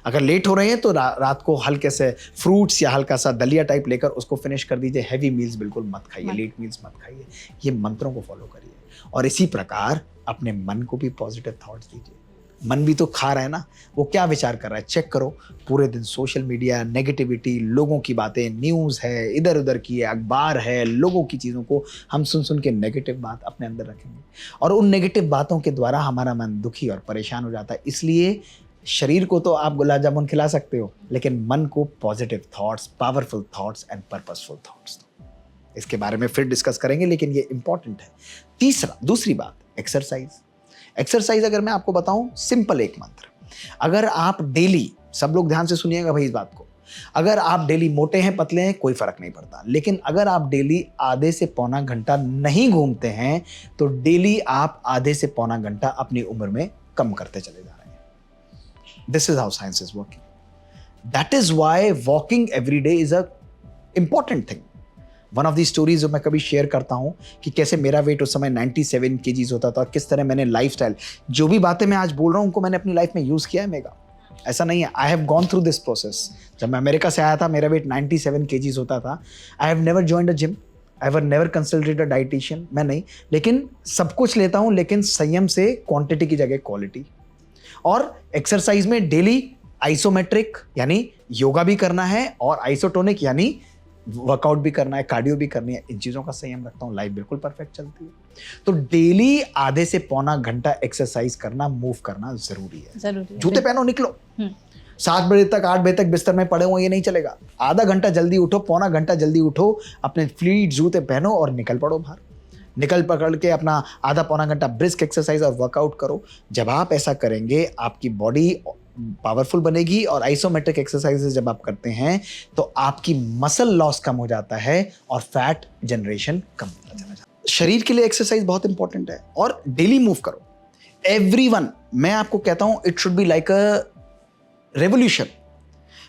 अगर लेट हो रहे हैं तो रात को हल्के से फ्रूट्स या हल्का सा दलिया टाइप लेकर उसको फिनिश कर दीजिए। हैवी मील्स बिल्कुल मत खाइए, लेट मील्स मत खाइए। ये मंत्रों को फॉलो करिए, और इसी प्रकार अपने मन को भी पॉजिटिव थॉट्स दीजिए। मन भी तो खा रहा है ना, वो क्या विचार कर रहा है, चेक करो। पूरे दिन सोशल मीडिया, नेगेटिविटी, लोगों की बातें, न्यूज़ है, इधर उधर की है, अखबार है, लोगों की चीज़ों को हम सुन के नेगेटिव बात अपने अंदर रखेंगे, और उन नेगेटिव बातों के द्वारा हमारा मन दुखी और परेशान हो जाता है। इसलिए शरीर को तो आप गुलाब जामुन खिला सकते हो, लेकिन मन को positive thoughts, powerful thoughts and purposeful thoughts दो। इसके बारे में फिर डिस्कस करेंगे, लेकिन ये इंपॉर्टेंट है। दूसरी बात, एक्सरसाइज। एक्सरसाइज अगर मैं आपको बताऊं, सिंपल एक मंत्र, अगर आप डेली, सब लोग ध्यान से सुनिएगा भाई इस बात को, अगर आप डेली मोटे हैं पतले हैं कोई फर्क नहीं पड़ता, लेकिन अगर आप डेली आधे से पौना घंटा नहीं घूमते हैं तो डेली आप आधे से पौना घंटा अपनी उम्र में कम करते चले जा रहे हैं। This is how science is working. That is why walking every day is a important thing. One of the stories जो मैं कभी शेयर करता हूँ कि कैसे मेरा वेट उस समय 97 kgs होता था और किस तरह मैंने लाइफस्टाइल, जो भी बातें मैं आज बोल रहा हूँ उनको मैंने अपनी लाइफ में यूज़ किया है मेगा। ऐसा नहीं है, I have gone through this process. जब मैं अमेरिका से आया था मेरा वेट 97 kgs होता था। आई have never joined a gym, I have never consulted a dietitian, मैं नहीं, लेकिन सब कुछ लेता हूँ, लेकिन संयम से क्वांटिटी की जगह क्वालिटी। और एक्सरसाइज में डेली आइसोमेट्रिक यानी योगा भी करना है और आइसोटोनिक यानी वर्कआउट भी करना है, कार्डियो भी करनी है। इन चीज़ों का संयम रखता हूँ, लाइफ बिल्कुल परफेक्ट चलती है। तो डेली आधे से पौना घंटा एक्सरसाइज करना, मूव करना जरूरी है। जूते पहनो, निकलो। 7 बजे तक 8 बजे तक बिस्तर में पड़े हो ये नहीं चलेगा। आधा घंटा जल्दी उठो, पौना घंटा जल्दी उठो, अपने फ्लीट जूते पहनो और निकल पड़ो बाहर। निकल पकड़ के अपना आधा पौना घंटा ब्रिस्क एक्सरसाइज और वर्कआउट करो। जब आप ऐसा करेंगे आपकी बॉडी पावरफुल बनेगी। और आइसोमेट्रिक एक्सरसाइजेस जब आप करते हैं तो आपकी मसल लॉस कम हो जाता है और फैट जनरेशन कम होता चला जाता है। शरीर के लिए एक्सरसाइज बहुत इंपॉर्टेंट है और डेली मूव करो। एवरीवन, मैं आपको कहता हूं it should be like a revolution.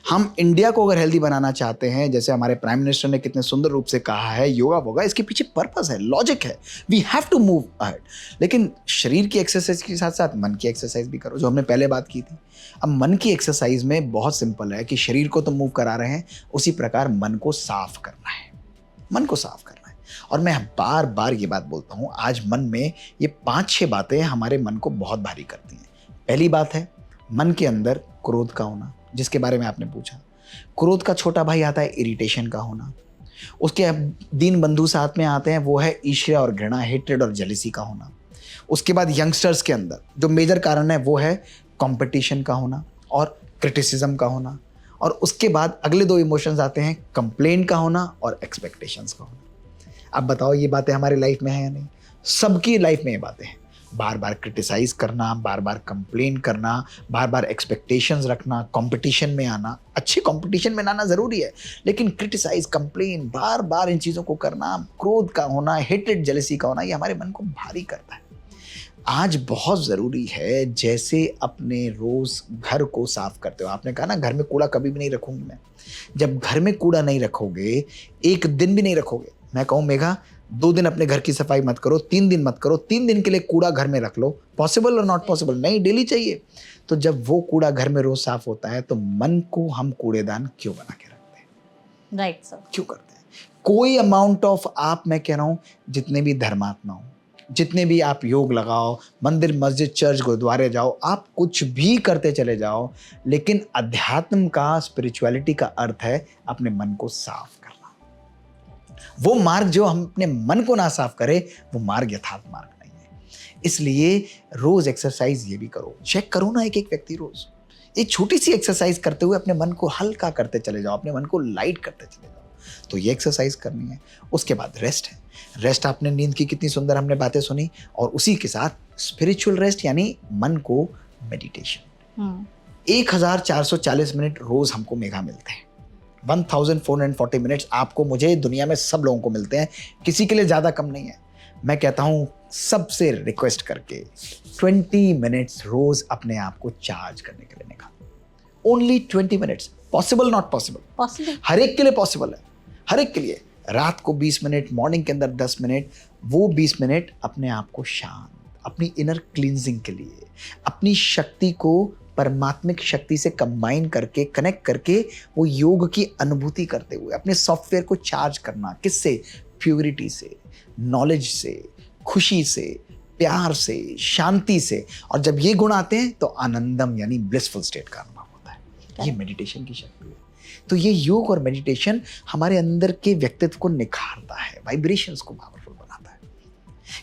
हम इंडिया को अगर हेल्दी बनाना चाहते हैं, जैसे हमारे प्राइम मिनिस्टर ने कितने सुंदर रूप से कहा है, योगा वोगा, इसके पीछे पर्पस है, लॉजिक है। We have to move ahead. लेकिन शरीर की एक्सरसाइज के साथ साथ मन की एक्सरसाइज भी करो, जो हमने पहले बात की थी। अब मन की एक्सरसाइज में बहुत सिंपल है कि शरीर को तो मूव करा रहे हैं, उसी प्रकार मन को साफ करना है। मन को साफ करना है। और मैं बार बार ये बात बोलता हूँ, आज मन में ये 5-6 बातें हमारे मन को बहुत भारी करती हैं। पहली बात है मन के अंदर क्रोध का होना, जिसके बारे में आपने पूछा। क्रोध का छोटा भाई आता है इरिटेशन का होना। उसके दीन बंधु साथ में आते हैं, वो है ईर्ष्या और घृणा, हेट्रेड और जेलिसी का होना। उसके बाद यंगस्टर्स के अंदर जो मेजर कारण है वो है कंपटीशन का होना और क्रिटिसिज्म का होना। और उसके बाद अगले 2 इमोशंस आते हैं, कंप्लेन का होना और एक्सपेक्टेशंस का होना। अब बताओ ये बातें हमारी लाइफ में है या नहीं? सबकी लाइफ में ये बातें हैं। बार बार क्रिटिसाइज करना, बार बार कंप्लेन करना, बार बार एक्सपेक्टेशंस रखना, कंपटीशन में आना। अच्छी कंपटीशन में आना ज़रूरी है, लेकिन क्रिटिसाइज, कंप्लेन, बार बार इन चीज़ों को करना, क्रोध का होना, हेटेड जेलसी का होना, ये हमारे मन को भारी करता है। आज बहुत ज़रूरी है, जैसे अपने रोज़ घर को साफ करते हो। आपने कहा ना घर में कूड़ा कभी भी नहीं रखूँगी मैं। जब घर में कूड़ा नहीं रखोगे, एक दिन भी नहीं रखोगे, मैं कहूँ मेघा 2 दिन अपने घर की सफाई मत करो, 3 दिन मत करो, 3 दिन के लिए कूड़ा घर में रख लो। पॉसिबल और नॉट पॉसिबल? नहीं, डेली चाहिए। तो जब वो कूड़ा घर में रोज साफ होता है तो मन को हम कूड़ेदान क्यों बना के रखते हैं? Right sir. क्यों करते हैं? कोई अमाउंट ऑफ, आप, मैं कह रहा हूँ जितने भी धर्मात्मा हो, जितने भी आप योग लगाओ, मंदिर मस्जिद चर्च गुरुद्वारे जाओ, आप कुछ भी करते चले जाओ, लेकिन अध्यात्म का, स्पिरिचुअलिटी का अर्थ है अपने मन को साफ करना। वो मार्ग जो हम अपने मन को ना साफ करे, वो मार्ग यथार्थ मार्ग नहीं है। इसलिए रोज एक्सरसाइज ये भी करो, चेक करो ना एक व्यक्ति रोज एक छोटी सी एक्सरसाइज करते हुए अपने मन को हल्का करते चले जाओ, अपने मन को लाइट करते चले जाओ। तो ये एक्सरसाइज करनी है। उसके बाद रेस्ट है। रेस्ट, आपने नींद की कितनी सुंदर हमने बातें सुनी, और उसी के साथ स्पिरिचुअल रेस्ट यानी मन को मेडिटेशन। 1440 मिनट रोज हमको मेघा मिलते हैं। 1440 मिनट्स आपको, मुझे, दुनिया में सब लोगों को मिलते हैं, किसी के लिए ज़्यादा कम नहीं है। मैं कहता हूँ सबसे रिक्वेस्ट करके 20 मिनट्स रोज अपने आप को चार्ज करने के लिए निकालो। Only 20 minutes. Possible not possible? Possible. हर एक के लिए पॉसिबल है, हर एक के लिए। रात को 20 मिनट, मॉर्निंग के अंदर 10 मिनट, वो 20 मिनट अपने आप को शांत, अपनी इनर क्लींजिंग के लिए, अपनी शक्ति को परमात्मिक शक्ति से कंबाइन करके, कनेक्ट करके, वो योग की अनुभूति करते हुए अपने सॉफ्टवेयर को चार्ज करना। किससे? प्योरिटी से, नॉलेज से, खुशी से, प्यार से, शांति से। और जब ये गुण आते हैं तो आनंदम यानी ब्लिसफुल स्टेट का अनुभव होता है। ये मेडिटेशन की शक्ति है। तो ये योग और मेडिटेशन हमारे अंदर के व्यक्तित्व को निखारता है, वाइब्रेशंस को पावरफुल बनाता है।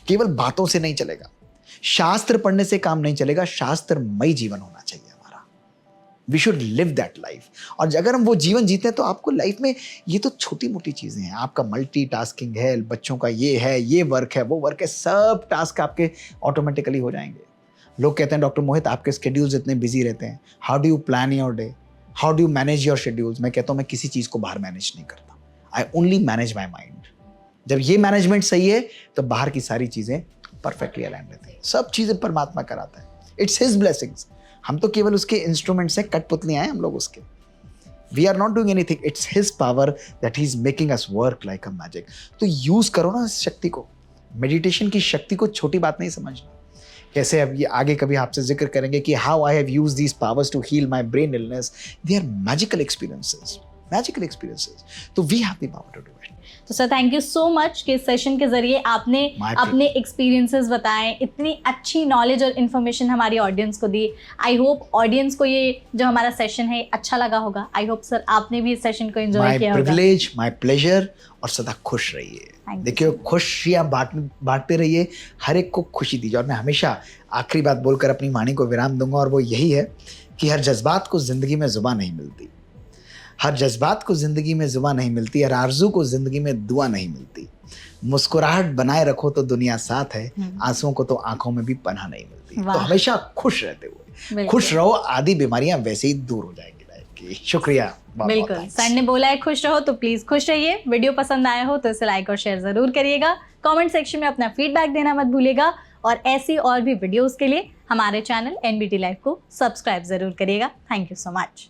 केवल बातों से नहीं चलेगा, शास्त्र पढ़ने से काम नहीं चलेगा, शास्त्रमय जीवन होना चाहिए हमारा। We should live that life. और अगर हम वो जीवन जीते हैं तो आपको लाइफ में ये तो छोटी मोटी चीज़ें हैं, आपका मल्टीटास्किंग है, बच्चों का ये है, ये वर्क है, वो वर्क है, सब टास्क आपके ऑटोमेटिकली हो जाएंगे। लोग कहते हैं डॉक्टर मोहित आपके स्केड्यूल्स इतने बिजी रहते हैं, how do you plan your day, how do you manage your schedules. मैं कहता हूँ मैं किसी चीज़ को बाहर मैनेज नहीं करता, I only manage my mind. जब ये मैनेजमेंट सही है तो बाहर की सारी चीज़ें परफेक्टली अलाइन रहती हैं, सब चीज़ें परमात्मा कराता है, इट्स हिज ब्लेसिंग्स। हम तो केवल उसके इंस्ट्रूमेंट्स हैं, कठपुतलियां हैं हम लोग उसके। We are not doing anything, it's his power that he is making us work like a magic. तो यूज करो ना इस शक्ति को, मेडिटेशन की शक्ति को छोटी बात नहीं समझना। कैसे अब ये आगे कभी आपसे जिक्र करेंगे कि how I have used these powers to heal my brain illness, they are magical experiences, magical experiences. तो we have the power to do it. तो sir thank you so much कि इस सेशन के जरिए आपने अपने एक्सपीरियंसेस बताएं, इतनी अच्छी नॉलेज और इन्फॉर्मेशन हमारी ऑडियंस को दी। आई होप ऑडियंस को ये जो हमारा सेशन है अच्छा लगा होगा। आई होप सर आपने भी इस सेशन को एंजॉय किया होगा। My privilege, my pleasure. और सदा खुश रहिए, देखिए खुशियाँ बांटते रहिए, हर एक को खुशी दीजिए। और मैं हमेशा आखिरी बात बोलकर अपनी वाणी को विराम दूंगा, और वो यही है कि हर जज्बात को जिंदगी में जुबान नहीं मिलती, हर जज्बात को ज़िंदगी में जुबान नहीं मिलती, हर आरज़ू को ज़िंदगी में दुआ नहीं मिलती। मुस्कुराहट बनाए रखो तो दुनिया साथ है, आंसुओं को तो आंखों में भी पनाह नहीं मिलती। तो हमेशा खुश रहते हुए खुश रहो, आधी बीमारियां वैसे ही दूर हो जाएंगी लाइफ की। शुक्रिया। बिल्कुल, सर ने बोला है खुश रहो तो प्लीज़ खुश रहिए। वीडियो पसंद आया हो तो इसे लाइक और शेयर ज़रूर करिएगा। कमेंट सेक्शन में अपना फीडबैक देना मत भूलिएगा, और ऐसी और भी वीडियोज़ के लिए हमारे चैनल NBT लाइव को सब्सक्राइब ज़रूर करिएगा। Thank you so much.